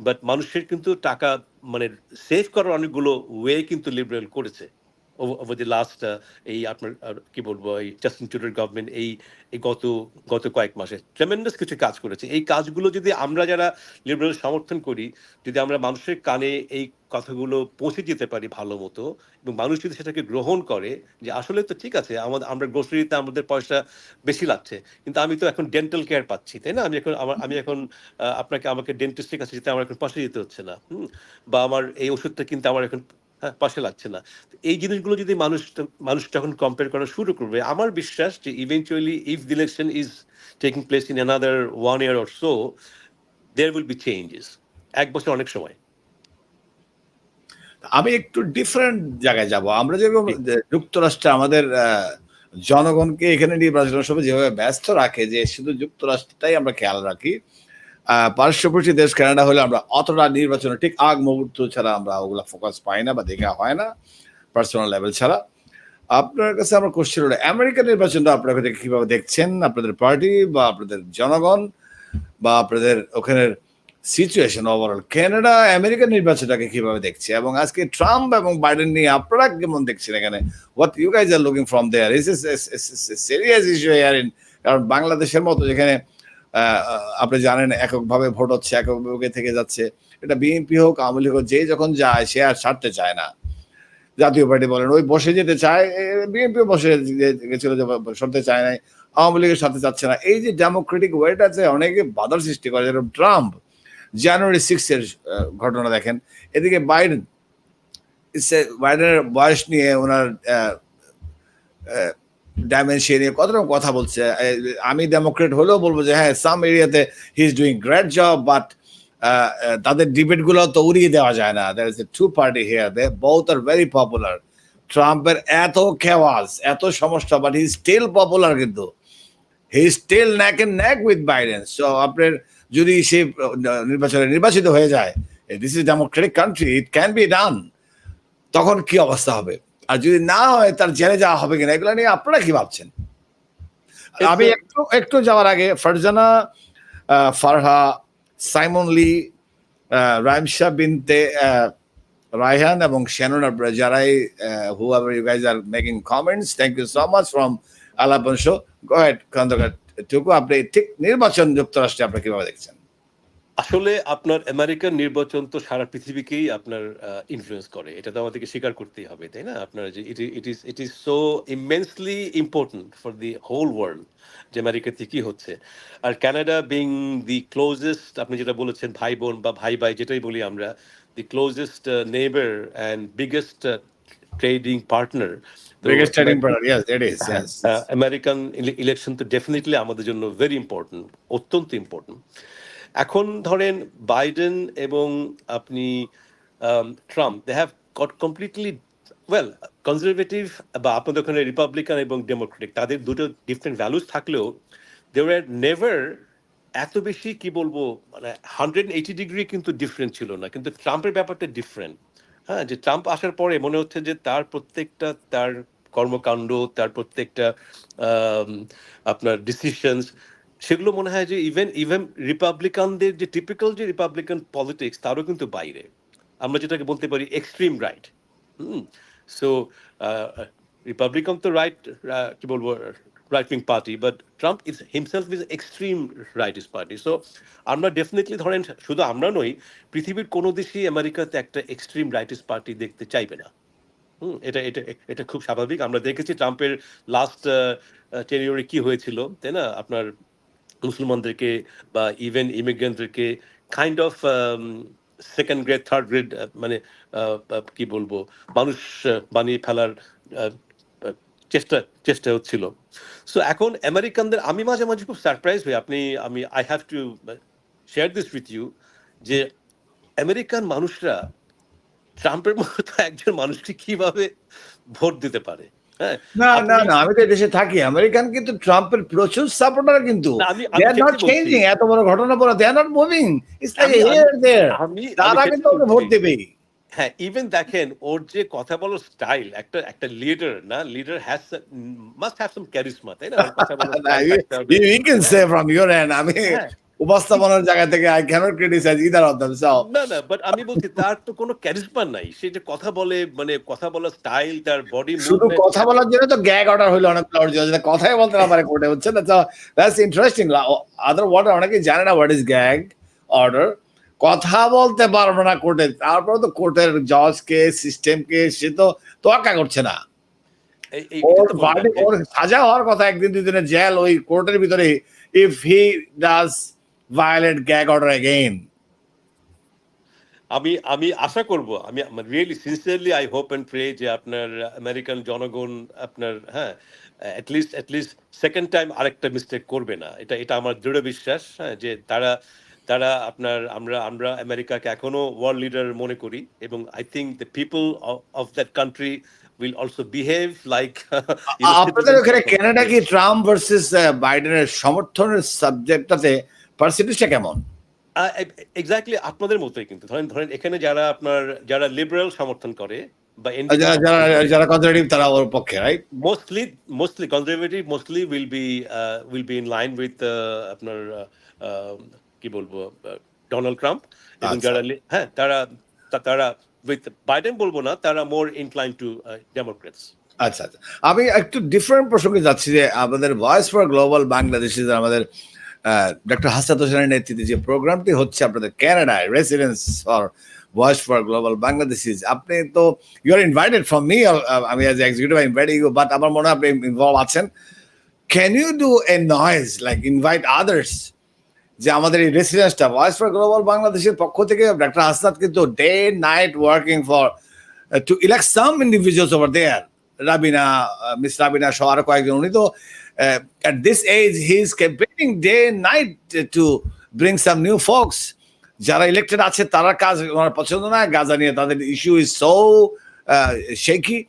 বাট মানুষের কিন্তু টাকা মানে সেভ করার অনেকগুলো ওয়ে কিন্তু লিবারেল করেছে ওভার দি লাস্ট এই আপনার কি বলবো, এই জাস্টিন ট্রুডোর গভর্নমেন্ট এই এই গত কয়েক মাসে ট্রেমেন্ডাস কিছু কাজ করেছে। এই কাজগুলো যদি আমরা যারা লিবারেল সমর্থন করি, যদি আমরা মানুষের কানে এই কথাগুলো পৌঁছে যেতে পারি ভালো মতো, এবং মানুষ যদি সেটাকে গ্রহণ করে যে আসলে তো ঠিক আছে, আমরা গ্রোসারিতে আমাদের পয়সা বেশি লাগছে, কিন্তু আমি তো এখন ডেন্টাল কেয়ার পাচ্ছি, তাই না? আমি এখন আমাকে ডেন্টিস্টের কাছে যেতে আমার এখন পয়সা দিতে হচ্ছে না, বা আমার এই ওষুধটা কিন্তু আমার এখন পয়সা লাগছে না। এই জিনিসগুলো যদি মানুষ যখন কম্পেয়ার করা শুরু করবে, আমার বিশ্বাস যে eventually if the election is taking place in another 1 year or so, there will be changes. 1 বছর অনেক সময়। আমি একটু ডিফারেন্ট জায়গায় যাব। আমরা যেরকম যুক্তরাষ্ট্রে আমাদের জনগণকে এখানে নির্বাচনের সময় যেভাবে ব্যস্ত রাখে, যে শুধু যুক্তরাষ্ট্রটাই আমরা খেয়াল রাখি, পার্শ্ববর্তী দেশ কানাডা হলে আমরা অতটা নির্বাচনের ঠিক আগ মুহূর্ত ছাড়া আমরা ওগুলা ফোকাস পাই না বা দেখা হয় না পার্সোনাল লেভেল ছাড়া। আপনার কাছে আমার কোশ্চেন হলো, আমেরিকান নির্বাচনটা আপনার কাছে কিভাবে দেখছেন? আপনাদের পার্টি বা আপনাদের জনগণ বা আপনাদের ওখানের সিচুয়েশন ওভারঅল, কানাডা আমেরিকান নির্বাচনটাকে কিভাবে দেখছে, এবং আজকে ট্রাম্প এবং বাইডেন নিয়ে আপনারা কেমন দেখছেন এখানে? What you guys are looking from there? Is serious issue here in? কারণ বাংলাদেশের মতো যেখানে আপনি জানেন এককভাবে ভোট হচ্ছে, এককভাবে থেকে যাচ্ছে, এটা বিএনপি হোক আওয়ামী লীগ হোক, যে যখন যায় সে আর ছাড়তে চায় না। জাতীয় পার্টি বলেন ওই বসে যেতে চায়, বিএনপিও বসে গেছিল যে সরতে চায় নাই, আওয়ামী লীগের সাথে যাচ্ছে না। এই যে ডেমোক্রেটিক ওয়েটাতে অনেকে বাধার সৃষ্টি করে, যেরকম ট্রাম্প জানুয়ারি 6 এর ঘটনা দেখেন। এদিকে বাইডেনের বয়স নিয়ে, ওনার ডাইমেনশন নিয়ে কত রকম কথা বলছে। আমি ডেমোক্রেট হলেও বলবো যে হ্যাঁ, সাম এরিয়াতে he is doing great job, but তাদের ডিবেট গুলো তো উড়িয়ে দেওয়া যায় না। There is a two party here, they both are very popular. ট্রাম্পের এত খেওয়াজ, এত সমস্যা, বাট হি স্টিল পপুলার, কিন্তু he still neck and neck with Biden. So আপনার যদি সে নির্বাচনে নির্বাচিত হয়ে যায়, this is democratic country, it can be done, তখন কি অবস্থা হবে? আর যদি না হয় তার জেলে যাওয়া হবে কিনা, এগুলো নিয়ে আপনারা কি ভাবছেন? আমি একটু যাওয়ার আগে ফারজানা, ফারহা, সাইমন লি, রাইমশা বিনতে রায়হান এবং শ্যানন, যারাই whoever you guys are making comments, thank you so much from Alapan Show. Go ahead, Khandakar টুকু, আপনি ঠিক নির্বাচন যুক্তরাষ্ট্রে আপনি কিভাবে দেখছেন? আসলে আপনার আমেরিকান নির্বাচন তো সারা পৃথিবীকেই আপনার ইনফ্লুয়েন্স করে, এটা তো আমাদেরকে স্বীকার করতেই হবে, তাই না? আপনার যে it is so immensely important for the whole world যে আমেরিকাতে কি হচ্ছে। আর কানাডা বিং দি ক্লোজেস্ট, আপনি যেটা বলেছেন ভাই বোন বা ভাই ভাই যেটাই বলি আমরা, the closest neighbour and biggest trading partner, Biggest trading partner, yes, it is, yes. American election তো ডেফিনেটলি আমাদের জন্য ভেরি ইম্পর্টেন্ট, অত্যন্ত ইম্পর্টেন্ট। এখন ধরেন বাইডেন এবং আপনি Trump, they have got completely well conservative, বা আপনাদের ওখানে রিপাবলিকান এবং ডেমোক্রেটিক, তাদের দুটো ডিফারেন্ট ভ্যালুস থাকলেও দে ওয়ার নেভার এত বেশি কি বলবো, মানে 180 ডিগ্রি কিন্তু ডিফারেন্ট ছিল না। কিন্তু ট্রাম্পের ব্যাপারটা ডিফারেন্ট। হ্যাঁ, যে ট্রাম্প আসার পরে মনে হচ্ছে যে তার কর্মকাণ্ড, তার প্রত্যেকটা আম আপনার ডিসিশনস সেগুলো মনে হয় যে ইভেন ইভেন রিপাবলিকানদের যে টিপিক্যাল যে রিপাবলিকান পলিটিক্স তারও কিন্তু বাইরে। আমরা যেটাকে বলতে পারি extreme right. Hmm? So uh uh Republican তো রাইট কি বলবো right wing party, but Trump is himself is extreme rightist party. So আমরা ডেফিনিটলি ধরেন শুধু আমরা নই, পৃথিবীর কোনো দেশই আমেরিকাতে একটা এক্সট্রিম রাইটিস্ট পার্টি দেখতে চাইবে না। এটা এটা এটা খুব স্বাভাবিক। আমরা দেখেছি ট্রাম্পের লাস্ট টেনিউরে কি হয়েছিল, তাই না? আপনার মুসলমানদেরকে বা ইভেন ইমিগ্রেন্টদেরকে kind of second grade, third grade মানে কি বলবো মানুষ বানিয়ে ফেলার আহ, আহ, চেষ্টা চেষ্টা হচ্ছিল। সো এখন আমেরিকানদের আমি মাঝে মাঝে খুব সারপ্রাইজ হই, আমি I have to share this with you, যে আমেরিকান মানুষরা ট্রাম্পের মতো একজন মানুষকে কিভাবে ভোট দিতে পারে। হ্যাঁ, না না আপনি না, আমি তো এই দেশে থাকি, আমেরিকান কিন্তু ট্রাম্পের প্রচুর সাপোর্টার, কিন্তু না, আমি দে আমি আর নট সেটাই বলছি। চেঞ্জিং। এত বড় ঘটনা পরে they are not moving, it's like আমি আমি হিয়ার দেয়ার, আমি আমি তারা সেটাই কিন্তু ওকে বলছি। ভোট দেবেই। হ্যাঁ, ইভেন দেখেন ওর যে কথা বলার স্টাইল, একটা একটা লিডার না, leader must have some charisma, তাই না? ওর কথা বলার স্টাইল থাকতে হবে। You can হ্যাঁ, say from your end, আমি হ্যাঁ। উপস্থাপনার জায়গা থেকে I cannot criticize either of them. So না না, বাট আমি বলছি তার তো কোনো ক্যারিজমা নাই। সে যে কথা বলে, মানে কথা বলার স্টাইল, তার বডি শুধু মুভমেন্ট কথা বলার জন্য তো গ্যাগ অর্ডার হলো অনেক অর্জন, যেটা কথাই বলতে না পারে কোর্টে, হচ্ছে না? That's interesting. আদার ওয়ার্ড অনেকেই জানে না হোয়াট ইজ গ্যাগ অর্ডার। কথা বলতে পারবে না কোর্টে, তারপরে তো কোর্টের জজকে সিস্টেমকে সে তো তোয়াক্কা করছে না। এটা ওর তো বললাম যে ওর সাজা হওয়ার কথা একদিন দুদিনের জেল ওই কোর্টের ভিতরে, if he does violate gag order again. আমি আমি আশা করব, আমি really sincerely I hope and pray যে আপনার আমেরিকান জনগণ আপনার, হ্যাঁ, অ্যাটলিস্ট সেকেন্ড টাইম আরেকটা মিস্টেক করবে না। এটা এটা আমার দৃঢ় বিশ্বাস, হ্যাঁ, যে তারা তারা আপনার আমরা আমরা আমেরিকাকে এখনো ওয়ার্ল্ড লিডার মনে করি, এবং I think the people of that country will also behave like আপনাদের ওখানে কানাডা কি ট্রাম্প ভার্সেস বাইডেনের সমর্থনের সাবজেক্টটাতে পার্সেন্টেজটা কেমন? এক্স্যাক্টলি আপনাদের মতোই, কিন্তু ধরেন ধরেন এখানে যারা আপনার যারা লিবারেল সমর্থন করে বা যারা যারা যারা কনজারভেটিভ তারা ওর পক্ষে, right? mostly conservative, mostly will be in line with আপনার কি বলবো ডোনাল্ড ট্রাম্প, এবং আচ্ছা যারা হ্যাঁ তারা তারা উইথ বাইডেন বলবো না, তারা মোর ইনক্লাইন টু ডেমোক্রেটস। আচ্ছা আচ্ছা, আমি একটু ডিফারেন্ট প্রসঙ্গে যাচ্ছি, যে আমাদের ভয়েস ফর গ্লোবাল বাংলাদেশে আমাদের ডক্টর হাসাত হোসেনের নেতৃত্বে যে প্রোগ্রামটি হচ্ছে আপনাদের ক্যানাডায়, residence for voice for global Bangladeshis, আপনি তো you are invited from me, আমি as executive I invite you, but আমার মনে হয় আপনি ইনভলভ আছেন। Can you do a noise like invite others, যে আমাদের এই রেসিডেন্সটা ভয়েস ফর গ্লোবাল বাংলাদেশের পক্ষ থেকে ডক্টর হাসনাত কিন্তু day night working for to elect some individuals over there, Rabina, miss Rabina সহ আরো কয়েকজন, উনি তো at this age he is campaigning day and night to bring some new folks. যারা ইলেক্টেড আছে তারা কাজ ওনার পছন্দ না, গাজা নিয়ে তাদের ইস্যু ইজ সো শেকি।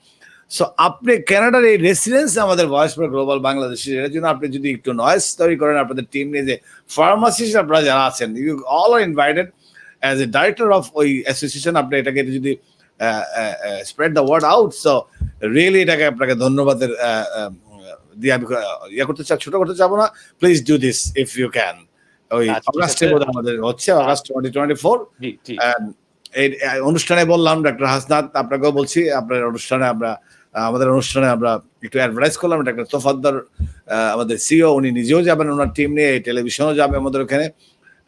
সো আপনি কানাডার এই রেসিডেন্স আমাদের ভয়েস ফর গ্লোবাল বাংলাদেশে, এর জন্য আপনি যদি একটু নয়েজ তৈরি করেন আপনাদের টিম নিয়ে, যে ফার্মাসিস্ট আপনারা যারা আছেন, you all are invited as a director of ওই অ্যাসোসিয়েশন, আপনি এটাকে যদি spread the word out, so really এটাকে আপনাকে ধন্যবাদের দিয়ে আমি ইয়ে করতে চাই, ছোট করতে চাবো না। Please do this if you can. ওই অগাস্টে আমাদের হচ্ছে, অগাস্ট 2024 এই অনুষ্ঠানে বললাম ডক্টর হাসনাত, আপনাকেও বলছি আপনার অনুষ্ঠানে আমরা আমাদের অনুষ্ঠানে আমরা একটু অ্যাডভার্টাইজ করলাম। ডক্টর তোফাদ্দার আমাদের সিও, উনি নিজেও যাবেন ওনার টিম নিয়ে, টেলিভিশনও যাবে আমাদের ওখানে,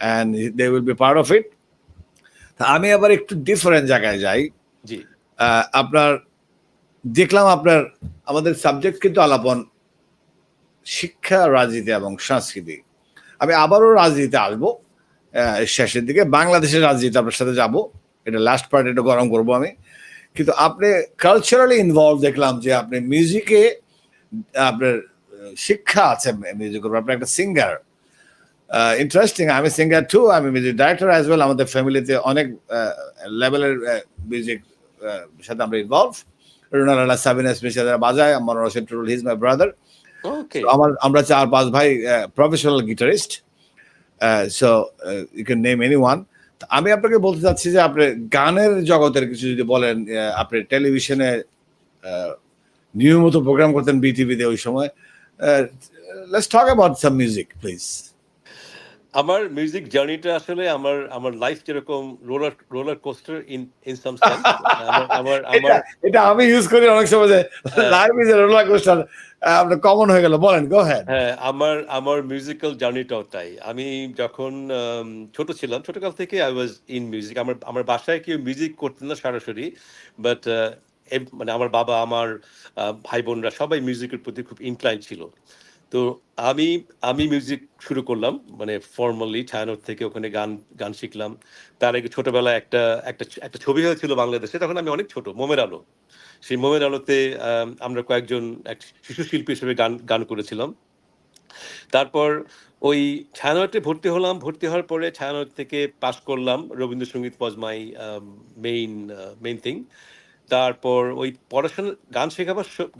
and they will be part of it. আমি আবার একটু ডিফারেন্ট জায়গায় যাই। আপনার দেখলাম আপনার আমাদের সাবজেক্ট কিন্তু আলাপন শিক্ষা, রাজনীতি এবং সংস্কৃতি। আমি আবারও রাজনীতিতে আসবো শেষের দিকে, বাংলাদেশের রাজনীতি আপনার সাথে যাব, এটা লাস্ট পার্ট, এটা গরম করবো আমি। কিন্তু আপনি কালচারালি ইনভলভ দেখলাম, যে আপনি মিউজিকে আপনার শিক্ষা আছে, মিউজিকের আপনি একটা সিঙ্গার, ইন্টারেস্টিং। আমি সিঙ্গার টু, আমি মিউজিক ডাইরেক্টর অ্যাজ ওয়েল, আমাদের ফ্যামিলিতে অনেক লেভেলের মিউজিক সাথে আমরা ইনভলভ। রুনাল আল্লাহ সাবিনা স্পেশাল বাজায়, আমার Rashid Turul, he is my brother. আমরা 4-5 ভাই professional guitarist, so you can name anyone. আমি আপনাকে বলতে চাচ্ছি যে আপনি গানের জগতের কিছু যদি বলেন, আপনি টেলিভিশনে নিয়মিত প্রোগ্রাম করতেন বিটিভিতে ওই সময়। Let's talk about some music please. আমার মিউজিক জার্নিটা আসলে আমার আমার লাইফ যেরকম roller roller coaster in in some sense. আমার আমার এটা আমার এটা আমি ইউজ করি অনেক সময় যে হ্যাঁ, live is a roller coaster, আপনার কমন হয়ে গেল, বলেন গো হ্যাড। হ্যাঁ, আমার আমার মিউজিক্যাল জার্নিটাও তাই। আমি যখন ছোট ছিলাম, ছোটকাল থেকে আই ওয়াজ ইন মিউজিক। আমার আমার বাসায় কেউ মিউজিক করতেন না সরাসরি। বাট মানে আমার বাবা, আমার ভাই-বোনরা সবাই মিউজিকের প্রতি খুব ইনক্লাইন্ড ছিল। তো আমি আমি মিউজিক শুরু করলাম মানে ফর্মালি ছায়ানট থেকে ওখানে গান গান শিখলাম। তার আগে ছোটবেলায় একটা একটা একটা ছবি হয়েছিল বাংলাদেশে। তখন আমি অনেক ছোট, মোমের আলো। সেই মোমের আলোতে আমরা কয়েকজন এক শিশু শিল্পী হিসেবে গান গান করেছিলাম। তারপর ওই ছায়ানটে ভর্তি হলাম। ভর্তি হওয়ার পরে ছায়ানট থেকে পাস করলাম। রবীন্দ্রসঙ্গীত ওয়াজ মাই মেইন থিং। তারপর ওই পড়াশোনা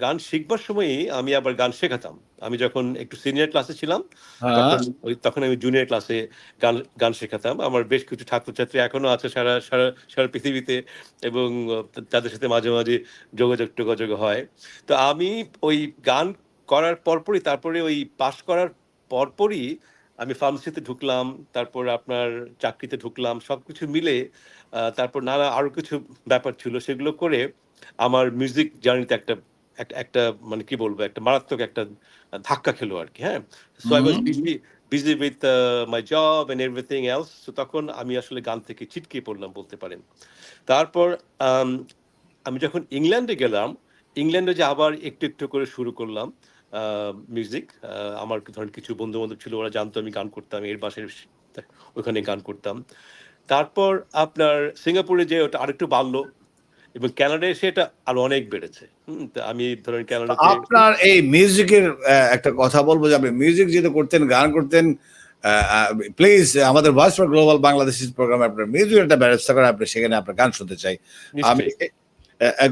গান শিখবার সময়ই আমি আবার গান শেখাতাম। আমি যখন একটু সিনিয়র ক্লাসে ছিলাম, হ্যাঁ, তখন আমি জুনিয়র ক্লাসে গান গান শেখাতাম। আমার বেশ কিছু ছাত্রছাত্রী এখনো আছে সারা সারা সারা পৃথিবীতে, এবং তাদের সাথে মাঝে মাঝে যোগাযোগ হয়। তো আমি ওই গান করার পরপরই, তারপরে ওই পাশ করার পরপরই আমি ফার্মেসিতে ঢুকলাম। তারপর আপনার চাকরিতে ঢুকলাম। সবকিছু মিলে তারপর নানা আরো কিছু ব্যাপার ছিল, সেগুলো করে আমার মিউজিক জার্নিতে একটা একটা একটা মানে কি বলবো, একটা মারাত্মক একটা ধাক্কা খেলো আরকি, হ্যাঁ? So I was busy with my job and everything else. So তখন আমি আসলে গান থেকে ছিটকে পড়লাম বলতে পারেন। তারপর আম আমি যখন ইংল্যান্ডে গেলাম, ইংল্যান্ডে যে আবার একটু, একটু করে শুরু করলাম আ মিউজিক। আমার ধরেন কিছু বন্ধু-বান্ধব ছিল, ওরা জানতো আমি গান করতাম। এর বাসায় ওখানে গান করতাম। তারপর আপনার সিঙ্গাপুরে যেয়ে ওটা আরেকটু বাড়লো, এবং কানাডায় এসে এটা আরো অনেক বেড়েছে। তো আমি ধরেন কানাডাতে আপনার এই মিউজিকের একটা কথা বলবো যে আপনি মিউজিক যেহেতু করতেন, গান করতেন, প্লিজ আমাদের ভয়েস ফর গ্লোবাল বাংলাদেশ প্রোগ্রামে আপনার মিউজিক একটা ব্যবস্থা করে, আপনি সেখানে আপনার গান শুনতে চাই আমি। নিশ্চয়ই।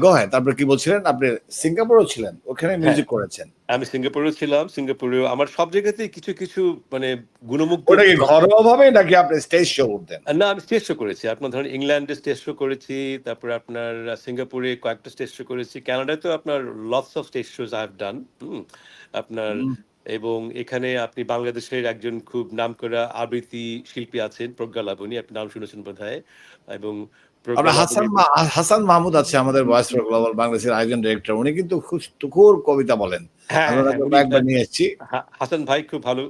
গো হ্যাঁ, তারপর কি বলছিলেন, আপনি সিঙ্গাপুরেও ছিলেন, ওখানে হ্যাঁ, মিউজিক করেছেন? আমি সিঙ্গাপুরেও ছিলাম। সিঙ্গাপুরেও আমার সব জায়গাতেই কিছু, কিছু মানে গুণমুগ্ধ। ওটা কি ঘরোয়া ভাবে নাকি আপনি স্টেজ শো করতেন? না, আমি স্টেজ শো করেছি। আপনার ধরেন ইংল্যান্ডে স্টেজ শো করেছি। তারপরে আপনার সিঙ্গাপুরে কয়েকটা স্টেজ শো করেছি। কানাডাতেও আপনার lots of stage shows I have done. আপনার হুম। এবং এখানে আপনি বাংলাদেশের একজন খুব নামকরা আবৃত্তি শিল্পী আছেন, প্রজ্ঞা লাবণী। আপনি নাম শুনেছেন বোধহয়। এবং প্রজ্ঞা আপনার লাবণী হাসান মাহমুদ আছে আমাদের ভয়েস ফর গ্লোবাল বাংলাদেশের আয়োজন ডিরেক্টর, উনি কিন্তু খুব তুখোর কবিতা বলেন। হ্যাঁ, আমি হ্যাঁ, হ্যাঁ, ওনাকে উনি কয়েকবার নিয়ে এসেছি। হাসান ভাই খুব ভালো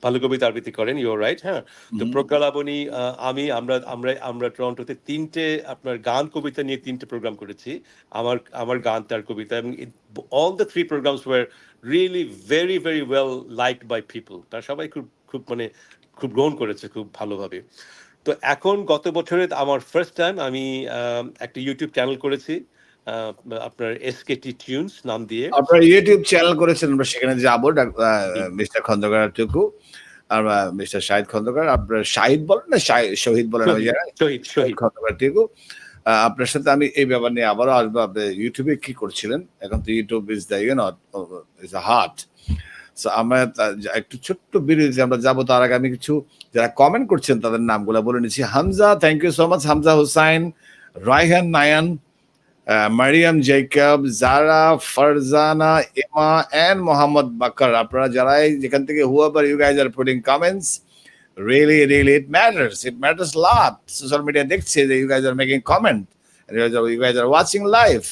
ভালো কবিতা আবৃত্তি করেন। ইউ আর রাইট, হ্যাঁ? তো হুম। প্রজ্ঞা লাবণী, আমি আমরা আমরা আমরা টরন্টোতে ৩ টে আপনার গান কবিতা নিয়ে ৩ টে প্রোগ্রাম করেছি। আমার আমার গান, তার কবিতা, এবং all the 3 programs were really very, very well liked by people. তারা সবাই খুব খুব মানে খুব গ্রহণ করেছে খুব ভালোভাবে। তো এখন গত বছরে আমার ফার্স্ট টাইম আমি একটা ইউটিউব চ্যানেল করেছি। আ আপনার এসকেটি টিউনস নাম দিয়ে। আপনার ইউটিউব চ্যানেল করেছেন, আমরা সেখানে যাবো। জি, মিস্টার খন্দকার টুকু আর মিস্টার শাহিদ খন্দকার, আপনার শাহিদ বলেন না শহীদ বলেন, আমি শহীদ, জানি শহীদ, শাহিদ শহীদ। খন্দকার টুকু। আপনার সাথে আমি এই ব্যাপার নিয়ে আবারও আসবো। আপনি ইউটিউবে কি করছিলেন? এখন তো YouTube is the is the heart. So আমরা একটু ছোট্ট বিরতিতে আমরা যাবো। তার আগে আমি কিছু যারা কমেন্ট করছেন তাদের নামগুলো বলে নিচ্ছি। Hamza, thank you so much. Hamza Hussain, Raihan Nayan, Mariam Jacob, Zara, Farzana, Emma and Mohammad Bakar. আপনারা যারাই যেখান থেকে whoever you guys are putting comments, really it matters a lot. Social media দেখছে যে you guys are making comment and you guys are watching live.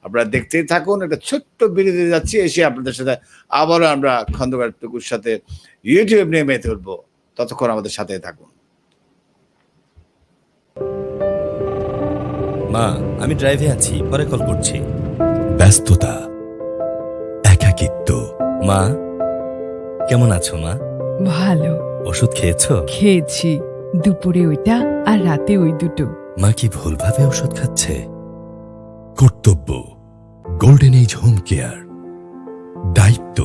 আপনারা দেখতেই থাকুন। একটা ছোট্ট বিরতি যাচ্ছি, এসে আপনাদের সাথে আবারও আমরা খন্দকার টুকুর সাথে ইউটিউব নিয়ে মেতে উঠবো। ততক্ষণ আমাদের সাথেই থাকুন। মা, আমি ড্রাইভে আছি, পরে কল করছি। ব্যস্ততা, একাকিত্ব। মা, কেমন আছো মা? ভালো। ওষুধ খেয়েছো? খেয়েছি। দুপুরে ওইটা আর রাতে ওই দুটো। মা কি ভুলভাবে ওষুধ খাচ্ছে? কর্তব্য, গোল্ডেন এজ হোম কেয়ার। দায়িত্ব,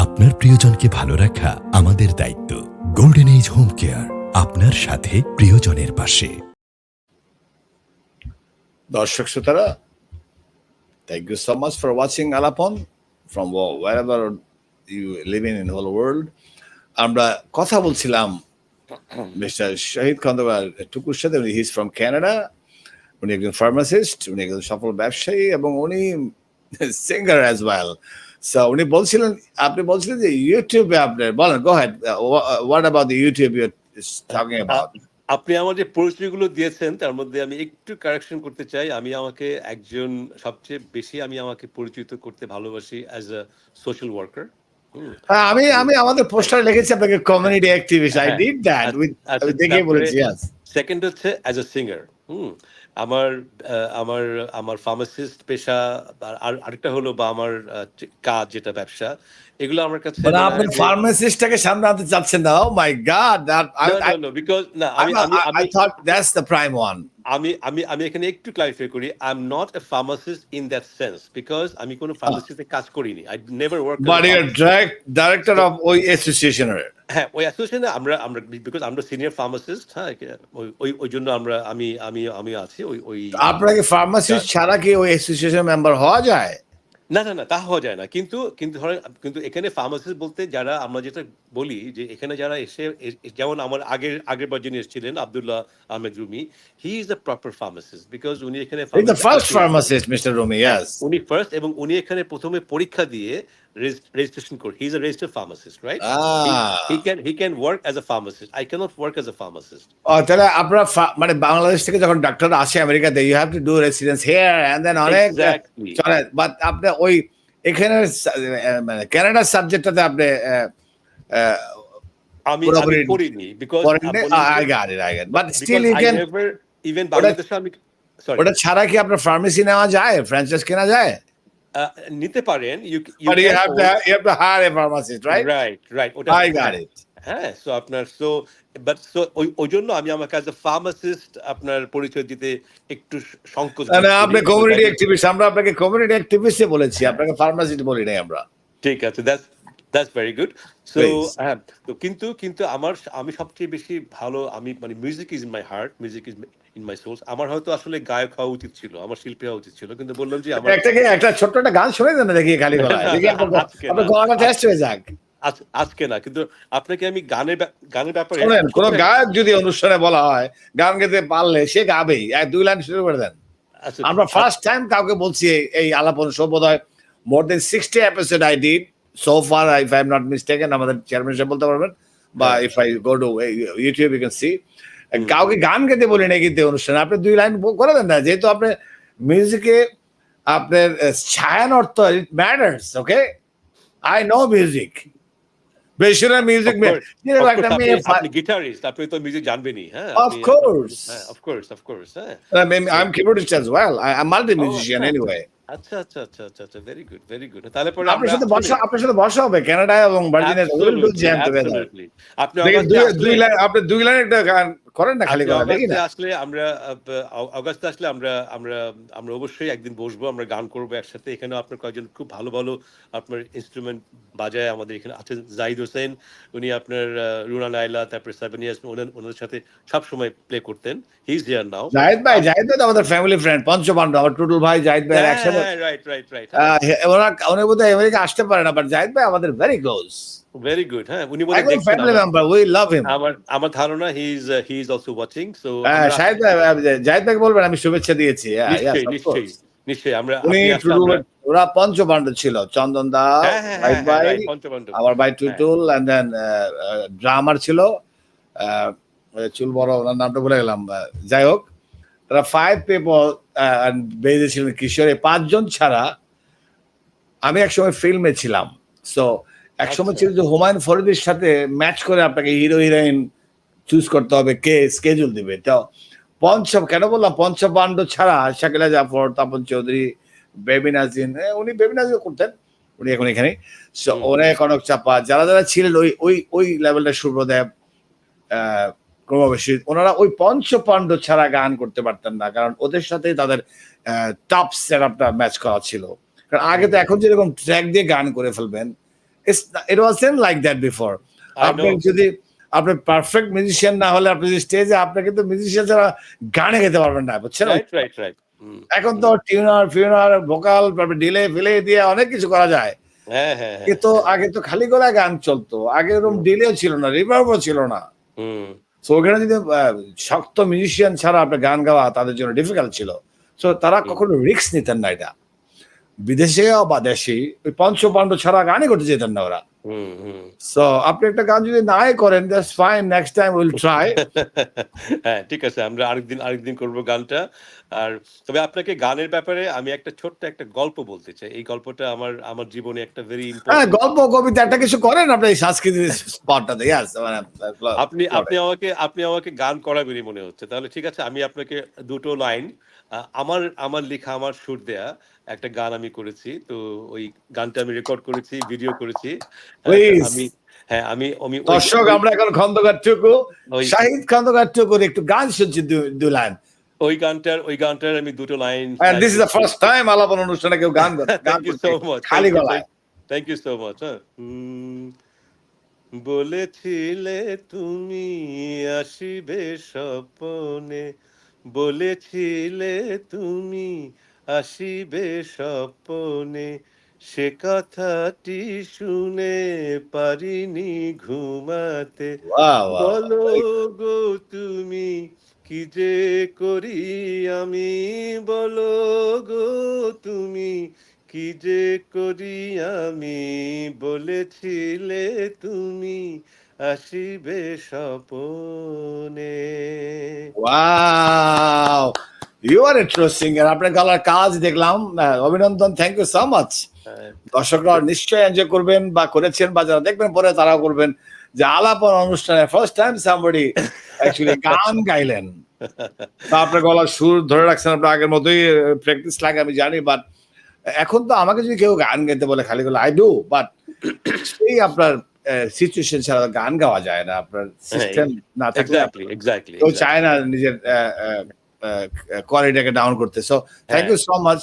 আপনার প্রিয়জনকে ভালো রাখা আমাদের দায়িত্ব। গোল্ডেন এজ হোম কেয়ার, আপনার সাথে প্রিয়জনের পাশে। দর্শক শ্রোতারা, thank you so much for watching Alapon from wherever you living in the whole world. আমরা কথা বলছিলাম মিস্টার শহীদ খন্দকার টুকুর সাথে। হিজ ফ্রম ক্যানাডা, উনি একজন ফার্মাসিস্ট, উনি একজন সফল ব্যবসায়ী এবং উনি সিঙ্গার অ্যাজ ওয়েল। সো উনি বলছিলেন, আপনি বলছিলেন যে ইউটিউবে আপনার বলেন, go ahead, what about the YouTube you talking about? আপনি আমার যে পরিচয়গুলো দিয়েছেন তার মধ্যে আমি একটু কারেকশন করতে চাই। আমি আমাকে একজন সবচেয়ে বেশি আমি আমাকে পরিচিত করতে ভালোবাসি অ্যাজ আ সোশ্যাল ওয়ার্কার। আমি আমি আমাদের পোস্টারে লিখেছি আপনাকে community activist. I did that with, আমি দেখে বলেছি। ইয়েস। সেকেন্ড হচ্ছে অ্যাজ আ সিঙ্গার। আমার আমার আমার ফার্মাসিস্ট পেশা, আর আরেকটা হলো বা আমার কাজ যেটা ব্যবসা, এগুলো আমার কাছে মানে মনে আপনি হয় যে ফার্মাসিস্টটাকে সামনে আনতে চাচ্ছেন না? ও মাই গড, দ্যাট নো বিকজ না আমি আমি I আমি thought that's the prime one. আমি আমি আমি এখানে একটু ক্লারিফাই করি, I am not a pharmacist in that sense, because আমি কোনো ফার্মাসিতে কাজ করিনি, I never work. But you're director of ওই অ্যাসোসিয়েশনের। হ্যাঁ, ওই অ্যাসোসিয়েশনে আমরা আমরা বিকজ আমরা সিনিয়র ফার্মাসিস্ট, হ্যাঁ, ওই জন্য আমরা আমি আছি ওই ওই আপনারা কি ফার্মাসিস্ট ছাড়া কি ওই অ্যাসোসিয়েশন মেম্বার হওয়া যায়? না তা হওয়া যায় না, কিন্তু কিন্তু ধরেন কিন্তু এখানে ফার্মাসিস্ট বলতে যারা আমরা যেটা বলি যে এখানে যারা এসে যেমন আমার আগের বার যিনি এসেছিলেন Abdullah Ahmed Rumi, he is the proper pharmacist because উনি এখানে He's the first pharmacist, Mr. Rumi, yes. উনি ফার্স্ট, এবং উনি এখানে প্রথমে পরীক্ষা দিয়ে রেজিস্ট্রেশন করে, he is a registered pharmacist, right? He can work as a pharmacist, I can't work as a pharmacist. তাহলে আপনারা মানে বাংলাদেশ থেকে যখন ডাক্তার আসে আমেরিকাতে, you have to do residence here and then অনেক চলে। বাট আপনি ওই এখানে মানে কানাডার সাবজেক্টটাতে আপনি আমি করিনি because I got it. But still you can, even বাংলাদেশে আমি সরি ওটা ছাড়া কি আপনার ফার্মেসি নেওয়া যায়, ফ্র্যাঞ্চাইজ কেনা যায়? নিতে পারেন, But you have to hire a pharmacist, right? Right ওটা I got it. হ্যাঁ, সো আপনার ওই জন্য আমি আমার কাছে ফার্মাসিস্ট আপনার পরিচয় দিতে একটু সংকোচ না, আপনি কমিউনিটি অ্যাক্টিভিস্ট, আমরা আপনাকে কমিউনিটি অ্যাক্টিভিস্টই বলেছি, আপনাকে ফার্মাসিস্ট বলি নাই আমরা। ঠিক আছে, that's very good. So Please. হ্যাঁ, তো কিন্তু আমি সবচেয়ে বেশি ভালো, আমি মানে music is in my heart, music is in my souls. আমার হয়তো আসলে গায়ক হওয়া উচিত ছিল, আমার শিল্পী হওয়া উচিত ছিল, কিন্তু বললাম যে আমার একটা ছোট্ট একটা গান শুনে দেন না দেখি খালি গলায়, দেখি আপনার গলাটা টেস্ট হয়ে যাক। আজকে না, কিন্তু আপনাকে আমি গানের ব্যাপারে শোনেন, কোন গায়ক যদি অনুষ্ঠানে বলা হয় গান গেতে পারলে সে গাবেই, 2 লাইন শুরু করে দেন। আমরা ফার্স্ট টাইম কাউকে বলছি এই আলাপন শো, বোধহয় more than 60 episode I did so far, if I am not mistaken, আমাদের চেয়ারম্যান সাহেব বলতে পারবেন, বা if I go to YouTube you can see. কাউকে গান গেতে বলি না কিন্তু অনুষ্ঠানে, আপনি 2 লাইন করে দেন না, যেহেতু আপনি মিউজিকে আপনার ছায়ান অর্থ, ইট matters. Okay, I know music, বেশিরভাগ মিউজিক আপনি গিটারিস্ট, আপনি তো মিউজিক জানবেনই। হ্যাঁ, of course, অফ কোর্স, হ্যাঁ। I mean, I'm keyboardist as well. I'm multi-musician anyway. আচ্ছা, ভেরি গুড। তাহলে পরে আপনার সাথে বসা হবে কানাডা এবং Virginia, we'll do jam together. আপনি আপনি 2 লাইন একটা গান করেন না খালি গলা, দেখি না। আসলে আমরা অগাস্টে আসলে আমরা অবশ্যই একদিন বসবো, আমরা গান করবো একসাথে। এখানে আপনার কয়েকজন খুব ভালো আপনার ইনস্ট্রুমেন্ট বাজায় আমাদের এখানে আছেন। জাহিদ হোসেন, উনি আপনার রুনা নাইলা, তারপর 7 ইয়ার্স ওনাদের সাথে সব সময় প্লে করতেন। হি ইজ হিয়ার নাও। জাহিদ ভাই তো আমাদের ফ্যামিলি ফ্রেন্ড, পঞ্চপাণ্ডব, আমার টুটুল ভাই জাহিদ ভাই একসাথে। রাইট। উনি বোধহয় আমেরিকা আসতে পারে না, বাট জাহিদ ভাই আমাদের ভেরি ক্লোজ, ভেরি গুড। হ্যাঁ, উনি বোধহয় দেখছেন, ফ্যামিলি মেম্বার, উই লাভ হিম। আমার ধারণা he is also watching. So Zahid ভাই বলবেন আমি শুভেচ্ছা দিয়েছি। নিশ্চয়ই আমরা ওরা পঞ্চপাণ্ডব ছিল, চন্দন দা, ভাই, আমার ভাই টুটুল, এন্ড দেন ড্রামার ছিল চুল বড়, ওনার নামটা ভুলে গেলাম, যাই হোক, তারা 5 পিপল বেজে ছিলেন কিশোর। 5 জন ছাড়া আমি একসময় ফিল্মে ছিলাম। সো একসময় ছিল যে হুমায়ুন ফরিদের সাথে ম্যাচ করে আপনাকে হিরো হিরোইন চুজ করতে হবে, কে স্কেজুল দিবে। তো কেন বললাম পঞ্চপাণ্ডব ছাড়া শাকিলা জাফর, তাপন চৌধুরী, বেবি নাজিন, উনি বেবি নাজিন করতেন, উনি এখন এখানে, অনেক কনক চাপা, যারা ছিলেন ওই লেভেলটা, সুব্রদেব, ক্রমবেশী, ওনারা ওই পঞ্চপাণ্ডব ছাড়া গান করতে পারতেন না, কারণ ওদের সাথে তাদের টপ সেট আপটা ম্যাচ করা ছিল। কারণ আগে তো এখন যেরকম ট্র্যাক দিয়ে গান করে ফেলবেন, ইট ওয়াজন্ট লাইক দ্যাট বিফোর। আপনি যদি আপনি পারফেক্ট মিউজিশিয়ান না হলে আপনি স্টেজে, আপনি কিন্তু মিউজিশিয়ান ছাড়া গানে গেতে পারবেন না, বুঝছেন? রাইট। এখন তো টিউনার ভোকাল ডিলে ফিলে দিয়ে অনেক কিছু করা যায়। হ্যাঁ। কিন্তু আগে তো খালি গলায় গান চলতো, আগে এরকম ডিলেও ছিল না, রিভার্বও ছিল না। হুম সো ওখানে যদি শক্ত মিউজিশিয়ান ছাড়া আপনার গান গাওয়া তাদের জন্য ডিফিকাল্ট ছিল। সো তারা হুম কখনো রিস্ক নিতেন না এটা। বিদেশেও বা দেশে ওই পঞ্চপাণ্ডব ছাড়া গানই করতে যেতেন না ওরা। হুম হুম সো আপনি একটা গান যদি নাই করেন, that's fine, next time will try. হ্যাঁ, ঠিক আছে। আমরা আরেকদিন করব গানটা। আর তবে আপনাকে গানের ব্যাপারে আমি একটা ছোট্ট একটা গল্প বলতে চাই। এই গল্পটা আমার জীবনে একটা ভেরি হ্যাঁ, ইম্পোর্টেন্ট। গল্প কবিতা একটা কিছু করেন আপনি এই সাংস্কৃতিক স্পটটাতে। ইয়েস, মানে আপনি আপনি আমাকে গান করাবেনই মনে হচ্ছে। তাহলে ঠিক আছে, আমি আপনাকে ২ টো লাইন আমার লেখা, আমার সুর দেয়া একটা গান আমি করেছি। তো ওই গানটা আমি রেকর্ড করেছি, ভিডিও করেছি। হ্যাঁ, প্লিজ। আমি হ্যাঁ, আমি ওই দর্শক, ওই আমরা এখন খন্দকার টুকু, ওই শাহিদ খন্দকার টুকুর একটু গান শুনছি দু লাইন। ওই গানটার আমি ২ টো line And this is the করছি। first time আলাপন অনুষ্ঠানে কেউ গান থ্যাংক ইউ করছে সো মাচ। খালি গলায়। Thank you so much. হ্যাঁ। বলেছিলে তুমি আসিবে স্বপনে, বলেছিলে তুমি আসিবে স্বপনে, সে কথাটি শুনে পারিনি ঘুমাতে। বাহ, বাহ, বলো বাহ। গো তুমি কি যে করি আমি, বলো গো তুমি কি যে করি আমি, বলেছিলে তুমি আসিবে স্বপনে। Wow, you are a true singer. আপনার গলার কাজ দেখলাম, অভিনন্দন, থ্যাংক ইউ সো মাচ। হ্যাঁ, দর্শকরা নিশ্চয়ই এনজয় করবেন বা করেছেন বা যারা দেখবেন পরে তারাও করবেন যে আলাপন অনুষ্ঠানে ফার্স্ট টাইম সামবডি অ্যাকচুয়ালি গান গাইলেন। তা আপনার গলার সুর ধরে রাখছেন, আপনার আগের মতোই প্র্যাকটিস লাগে আমি জানি, বাট এখন তো আমাকে যদি কেউ গান গাইতে বলে খালি গলা আই ডু, বাট সেই আপনার সিচুয়েশন ছাড়া গান গাওয়া যায় না। আপনার সিস্টেম না থাকলে এক্স্যাক্টলি কেউ চায় না নিজের কোয়ালিটিটাকে ডাউন করতে। So thank you so much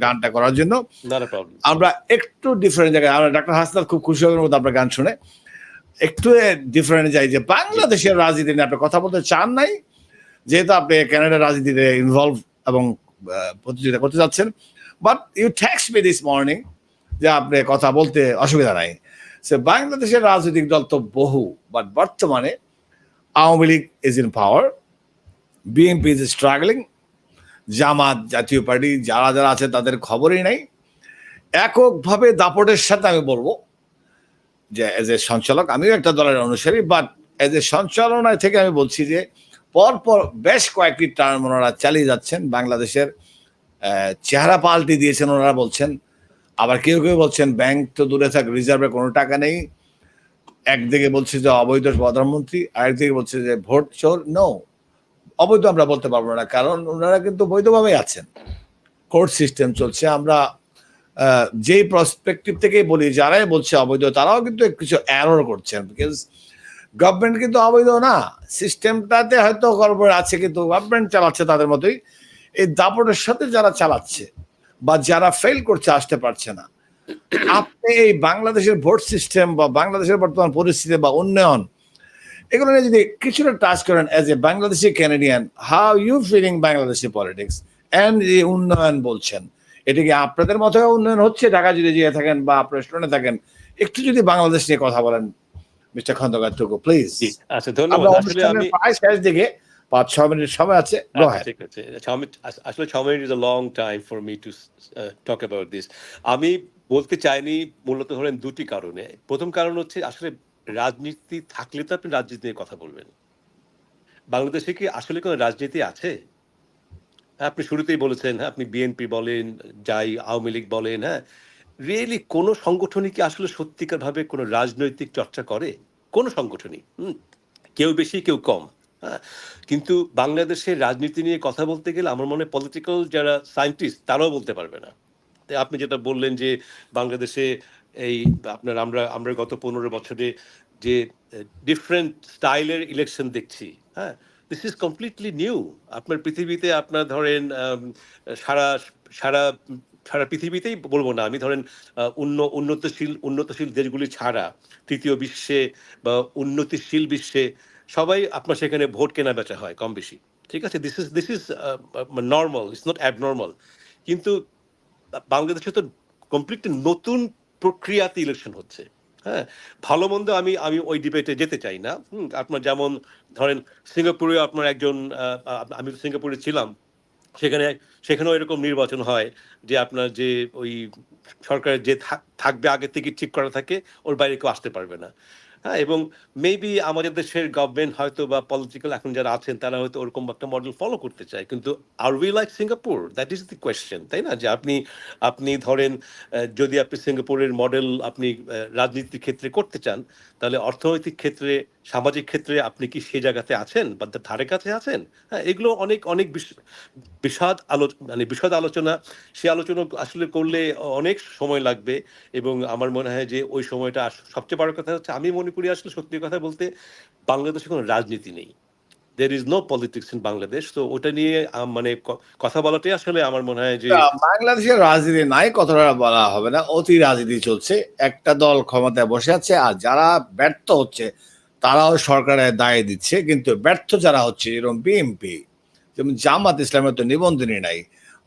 গানটা করার জন্য। Not a problem. আমরা একটু ডিফারেন্ট জায়গায়, আমরা ডাক্তার হাসনাত খুব খুশি হবেন মতো আপনার গান শুনে। একটু ডিফারেন্ট যাই যে বাংলাদেশের রাজনীতি নিয়ে আপনি কথা বলতে চান নাই, যেহেতু আপনি কানাডার রাজনীতিতে ইনভলভ এবং প্রতিযোগিতা করতে যাচ্ছেন, but you text me this morning যে আপনি কথা বলতে অসুবিধা নাই। সে বাংলাদেশের রাজনৈতিক দল তো বহু, বাট বর্তমানে Awami League is in power, BNP is struggling, Jamaat, Jatiya Party যারা যারা আছে তাদের খবরই নাই। এককভাবে দাপটের সাথে আমি বলবো যে এজ এ সঞ্চালক, আমিও একটা দলের অনুসারী, বাট এজ এ সঞ্চালনায় থেকে আমি বলছি যে পরপর বেশ কয়েকটি টার্ম ওনারা চালিয়ে যাচ্ছেন। বাংলাদেশের চেহারা পাল্টে দিয়েছেন ওনারা বলছেন। আবার কেউ কেউ বলছেন ব্যাংক তো দূরে থাক, রিজার্ভে কোনো টাকা নেই। একদিকে বলছে যে অবৈধ প্রধানমন্ত্রী, আরেকদিকে বলছে যে ভোট চোর। নো, অবৈধ আমরা বলতে পারবো না, কারণ ওনারা কিন্তু বৈধভাবে আছেন, কোর্ট সিস্টেম চলছে। আমরা যেই প্রসপেক্টিভ থেকে বলি যারাই বলছে অবৈধ তারাও কিন্তু কিছু এরর করছেন, বিকজ গভর্নমেন্ট কিন্তু অবৈধ না, সিস্টেমটাতে হয়তো গড়বড় আছে, কিন্তু গভর্নমেন্ট চালাচ্ছে তাদের মতোই। এই দাপটের সাথে যারা চালাচ্ছে বা যারা ফেল করছে, আসতে পারছে না, আপনি এই বাংলাদেশের ভোট সিস্টেম বা বাংলাদেশের বর্তমান পরিস্থিতি বা উন্নয়ন, এগুলো নিয়ে যদি কিছুটা টাচ করেন as a Bangladeshi Canadian, how you feeling Bangladeshi politics and যে উন্নয়ন বলছেন, এটা কি আপনাদের মতো উন্নয়ন হচ্ছে ঢাকা যদি যেয়ে থাকেন বা আপনার স্টুডেন্টে থাকেন? একটু যদি বাংলাদেশ নিয়ে কথা বলেন মিস্টার খন্দকার টুকু, প্লিজ। আচ্ছা, আমরা ধন্যবাদ। আসলে অনুষ্ঠানের আমি প্রায় শেষ দিকে 5-6 মিনিট সময় আছে। Go আচ্ছা, ahead. ঠিক আছে। ৬ মিনিট, আসলে ৬ minute is a long time for me two talk about this. আমি বলতে চাইনি মূলত ধরেন ২ টি কারণে। ১ম কারণ হচ্ছে আসলে রাজনীতি থাকলে তো আপনি রাজনীতি নিয়ে কথা বলবেন। বাংলাদেশে কি আসলে কোনো রাজনীতি আছে? আপনি শুরুতেই বলেছেন, হ্যাঁ, আপনি বিএনপি বলেন, যাই আওয়ামী লীগ বলেন, হ্যাঁ? রিয়েলি কোনো সংগঠনই কি আসলে সত্যিকারভাবে কোনো রাজনৈতিক চর্চা করে? কোনো সংগঠনই। কেউ বেশি কেউ কম। হ্যাঁ? কিন্তু বাংলাদেশের রাজনীতি নিয়ে কথা বলতে গেলে আমার মনে হয় পলিটিক্যাল যারা সায়েন্টিস্ট তারাও বলতে পারবে না। তো আপনি যেটা বললেন যে বাংলাদেশে এই আপনার আমরা গত ১৫ বছরে যে ডিফারেন্ট স্টাইলের ইলেকশন দেখছি, হ্যাঁ? This is completely new. আপনার পৃথিবীতে আপনার ধরেন সারা সারা সারা পৃথিবীতেই বলবো না আমি, ধরেন উন্নতশীল দেশগুলি ছাড়া তৃতীয় বিশ্বে বা উন্নতিশীল বিশ্বে সবাই আপনার সেখানে ভোট কেনা বেচা হয় কম বেশি। ঠিক আছে? This is normal, it's not abnormal. কিন্তু বাংলাদেশে তো কমপ্লিটলি নতুন প্রক্রিয়াতে ইলেকশন হচ্ছে। হ্যাঁ, ভালো মন্দ আমি আমি ওই ডিবেটে যেতে চাই না। আপনার যেমন ধরেন সিঙ্গাপুরে আপনার একজন আমি তো সিঙ্গাপুরে ছিলাম। সেখানে সেখানেও এরকম নির্বাচন হয় যে আপনার যে ওই সরকারের যে থাকবে আগে থেকে ঠিক করা থাকে, ওর বাইরে কেউ আসতে পারবে না। হ্যাঁ, এবং মেবি আমাদের দেশের গভর্নমেন্ট হয়তো বা পলিটিক্যাল এখন যারা আছেন তারা হয়তো ওরকম একটা মডেল ফলো করতে চায়, কিন্তু are we like Singapore, that is the question, তাই না? যে আপনি আপনি ধরেন যদি আপনি সিঙ্গাপুরের মডেল আপনি রাজনীতির ক্ষেত্রে করতে চান, তাহলে অর্থনৈতিক ক্ষেত্রে, সামাজিক ক্ষেত্রে আপনি কি সেই জায়গাতে আছেন বা তার ধারে কাছে আছেন? হ্যাঁ, এগুলো অনেক অনেক মানে বিশদ আলোচনা। সে আলোচনা আসলে করলে অনেক সময় লাগবে, এবং আমার মনে হয় যে ওই সময়টা সবচেয়ে বড় কথা হচ্ছে, আমি মনে করি আসলে সত্যি কথা বলতে বাংলাদেশে কোনো রাজনীতি নেই। There is no politics in Bangladesh. তো ওটা নিয়ে মানে কথা বলাটাই আসলে আমার মনে হয় যে বাংলাদেশের রাজনীতি নাই কতটা বলা হবে না, অতি রাজনীতি চলছে। একটা দল ক্ষমতায় বসে আছে, আর যারা ব্যর্থ হচ্ছে তারাও সরকারের দায় দিচ্ছে, কিন্তু ব্যর্থ যারা হচ্ছে যেরকম বিএনপি, যেমন জামাত ইসলামের তো নিবন্ধনই নাই,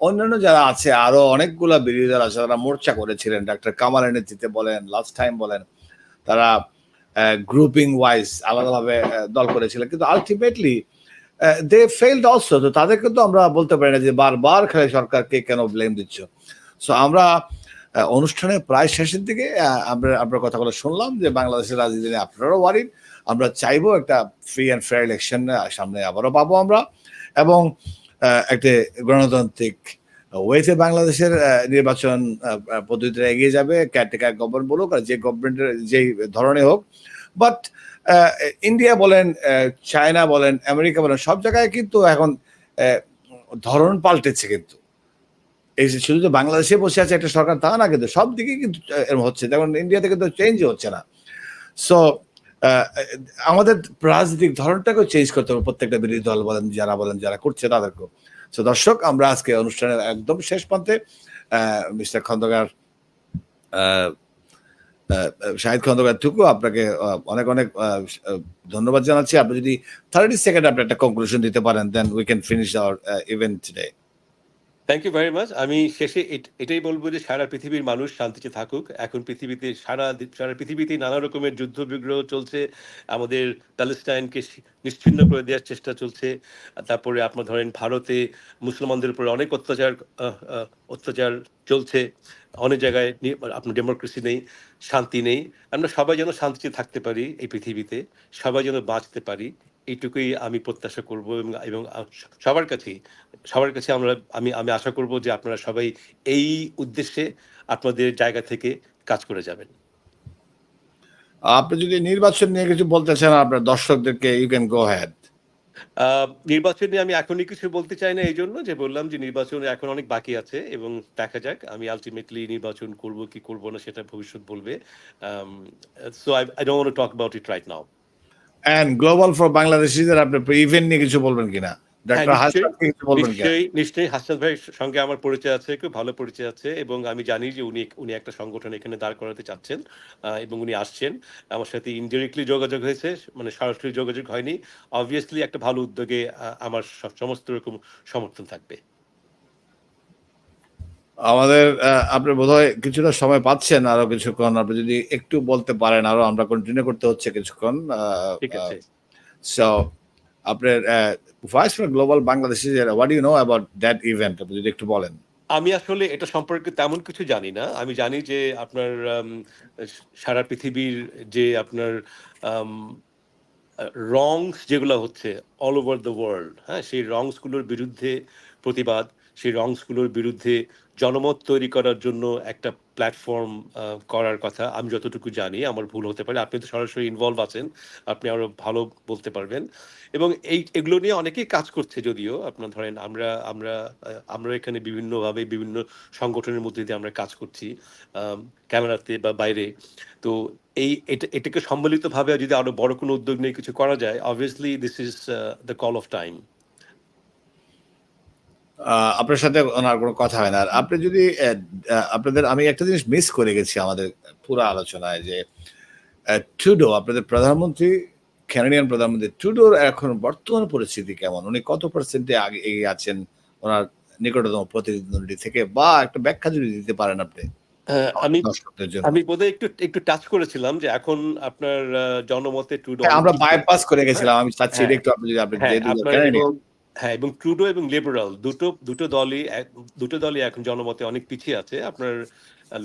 অন্যান্য যারা আছে আরো অনেকগুলা বিরোধী দল আছে, তারা মোর্চা করেছিলেন ডক্টর কামালের নেতৃত্বে বলেন, লাস্ট টাইম বলেন, তারা গ্রুপিং ওয়াইজ আলাদাভাবে দল করেছিলেন, কিন্তু আলটিমেটলি দে ফেইলড অলসো। তো তাদেরকে তো আমরা বলতে পারি না যে বারবার খালি সরকারকে কেন ব্লেম দিচ্ছ। সো আমরা অনুষ্ঠানের প্রায় শেষের দিকে আপনার কথাগুলো শুনলাম যে বাংলাদেশের রাজনীতি নিয়ে আপনারাও ওয়ারিড। আমরা চাইবো একটা ফ্রি অ্যান্ড ফেয়ার ইলেকশন সামনে আবারও পাবো আমরা, এবং একটা গণতান্ত্রিক ওয়েতে বাংলাদেশের নির্বাচন পদ্ধতিটা এগিয়ে যাবে, কেয়ারটেকার গভর্নমেন্ট বলুক আর যে গভর্নমেন্টের যেই ধরনের হোক। বাট ইন্ডিয়া বলেন, চায়না বলেন, আমেরিকা বলেন, সব জায়গায় কিন্তু এখন ধরন পাল্টেছে। কিন্তু এই যে শুধু বাংলাদেশে বসে আছে একটা সরকার তা না, কিন্তু সব দিকে কিন্তু এরকম হচ্ছে, যেমন ইন্ডিয়াতে কিন্তু চেঞ্জ হচ্ছে না। সো আমাদের রাজনৈতিক ধরনটাকেও চেঞ্জ করতে হবে, প্রত্যেকটা বিরোধী দল বলেন, যারা করছে তাদেরকেও। সো দর্শক, আমরা আজকে অনুষ্ঠানের একদম শেষ প্রান্তে মিস্টার খন্দকার শাহিদ খন্দকার টুকু, আপনাকে অনেক অনেক ধন্যবাদ জানাচ্ছি। আপনি যদি 30 সেকেন্ড আপনি একটা কনক্লুশন দিতে পারেন, then we can finish our event today. Thank you very much. আমি শেষে এটাই বলবো যে সারা পৃথিবীর মানুষ শান্তিতে থাকুক। এখন পৃথিবীতে সারা পৃথিবীতে নানা রকমের যুদ্ধ বিগ্রহ চলছে। আমাদের প্যালেস্টাইনকে নিশ্চিহ্ন করে দেওয়ার চেষ্টা চলছে। তারপরে আপনার ধরেন ভারতে মুসলমানদের উপরে অনেক অত্যাচার চলছে। অনেক জায়গায় আপনার ডেমোক্রেসি নেই, শান্তি নেই। আমরা সবাই যেন শান্তিতে থাকতে পারি এই পৃথিবীতে, সবাই যেন বাঁচতে পারি, এইটুকুই আমি প্রত্যাশা করব। এবং সবার কাছেই সবার কাছে আমি আমি আশা করব যে আপনারা সবাই এই উদ্দেশ্যে আপনাদের জায়গা থেকে কাজ করে যাবেন। আপনি যদি নির্বাচন নিয়ে কিছু বলতে চান আপনার দর্শকদেরকে, ইউ ক্যান গো হেড। নির্বাচন নিয়ে আমি এখনই কিছু বলতে চাই না, এই জন্য যে বললাম যে নির্বাচন এখন অনেক বাকি আছে, এবং দেখা যাক আমি আলটিমেটলি নির্বাচন করব কি করব না সেটা ভবিষ্যৎ বলবে। So I don't want to talk about it right now. And global for বাংলাদেশিদের আপনি ইভেন্ট নিয়ে কিছু বলবেন কিনা? হ্যাঁ, ডক্টর হাসান কিছু বলবেন কিনা? নিশ্চয়ই হাসান ভাইয়ের সঙ্গে আমার পরিচয় আছে, খুব ভালো পরিচয় আছে, এবং আমি জানি যে উনি একটা সংগঠন এখানে দাঁড় করাতে চাচ্ছেন, এবং উনি আসছেন। আমার সাথে ইনডিরেক্টলি যোগাযোগ হয়েছে, মানে সরাসরি যোগাযোগ হয়নি। অবভিয়াসলি একটা ভালো উদ্যোগে আমার সমস্ত রকম সমর্থন থাকবে। আমাদের আপনি বোধহয় কিছুটা সময় পাচ্ছেন, আরো কিছুক্ষণ আপনি যদি একটু বলতে পারেন, আরো আমরা কন্টিনিউ করতে হচ্ছে কিছুক্ষণ। ঠিক আছে। সো আপনার voice for global Bangladeshi, what you know about that event, আপনি যদি একটু বলেন। আমি আসলে এটা সম্পর্কে তেমন কিছু জানি না। আমি জানি যে আপনার সারা পৃথিবীর যে আপনার রংস যেগুলো হচ্ছে অল ওভার দ্য ওয়ার্ল্ড, হ্যাঁ, সেই রংসগুলোর বিরুদ্ধে প্রতিবাদ, সেই রংসগুলোর বিরুদ্ধে জনমত তৈরি করার জন্য একটা প্ল্যাটফর্ম করার কথা আমি যতটুকু জানি। আমার ভুল হতে পারে, আপনি তো সরাসরি ইনভলভ আছেন, আপনি আরো ভালো বলতে পারবেন। এবং এগুলো নিয়ে অনেকেই কাজ করছে, যদিও আপনার ধরেন আমরা এখানে বিভিন্নভাবে বিভিন্ন সংগঠনের মধ্যে দিয়ে আমরা কাজ করছি, ক্যানাডাতে বা বাইরে। তো এটাকে সম্মিলিতভাবে যদি আরো বড় কোনো উদ্যোগ নিয়ে কিছু করা যায়, obviously this is the call of time. আপনার সাথে ওনার কোনো কথা হয় না। আর আপনি যদি আপনাদের, আমি একটা জিনিস মিস করে গেছি আমাদের পুরো আলোচনায়, যে ট্রুডো, আপনাদের প্রধানমন্ত্রী, কানাডিয়ান প্রধানমন্ত্রী ট্রুডোর এখন বর্তমান পরিস্থিতি কেমন? উনি কত পার্সেন্টে আগে এগিয়ে আছেন ওনার নিকটতম প্রতিদ্বন্দ্বী থেকে, বা একটা ব্যাখ্যা যদি দিতে পারেন আপনি। আমি দর্শকদের জন্য। আমি বোধহয় একটু একটু টাচ করেছিলাম যে এখন আপনার জনমতে ট্রুডো হ্যাঁ, অনেক আমরা পিছিয়ে বাইপাস করে হ্যাঁ গেছিলাম। আমি চাচ্ছি এটা হ্যাঁ একটু আপনি যদি আপনি হ্যাঁ যেহেতু আপনার এবং ক্যানাডিয়ান। হ্যাঁ এবং ট্রুডো এবং লিবারাল দুটো দুটো দলই এখন জনমতে অনেক পিছিয়ে আছে আপনার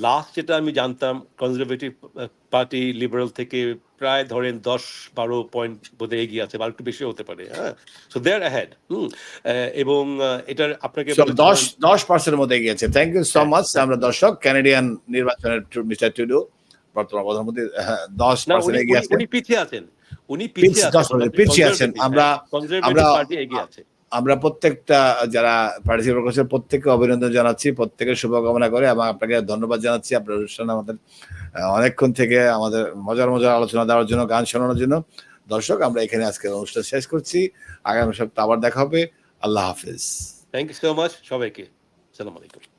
লাস্ট যেটা আমি জানতাম কনজারভেটিভ পার্টি লিবারাল থেকে প্রায় ধরেন 10-12 পয়েন্ট বোধহয় এগিয়ে আছে বা একটু বেশি হতে পারে হ্যাঁ সো দে আর অ্যাহেড এবং এটার আপনাকে সো বলেছিলাম 10% মধ্যে এগিয়েছে। থ্যাংক ইউ সো হ্যাঁ মাচ। হ্যাঁ আমরা দর্শক ক্যানাডিয়ান নির্বাচনের মিস্টার টুডু বর্তমান প্রধানমন্ত্রী না 10% উনি এগিয়ে উনি আছে। উনি পিছিয়ে আছেন উনি পিছিয়ে আছেন 10% পিছিয়ে আছেন। আমরা কনজারভেটিভ আমরা পার্টি এগিয়ে আছে আমরা প্রত্যেকটা যারা পার্টিসিপেট করছে প্রত্যেককে অভিনন্দন জানাচ্ছি, প্রত্যেকের শুভকামনা করে এবং আপনাকে ধন্যবাদ জানাচ্ছি আপনার অনুষ্ঠানে আমাদের অনেকক্ষণ থেকে আমাদের মজার মজার আলোচনা দেওয়ার জন্য, গান শোনানোর জন্য। দর্শক আমরা এখানে আজকে অনুষ্ঠান শেষ করছি। আগামী সপ্তাহে আবার দেখা হবে। আল্লাহ হাফেজ। থ্যাংক ইউ সো মাচ সবাইকে আসসালামু আলাইকুম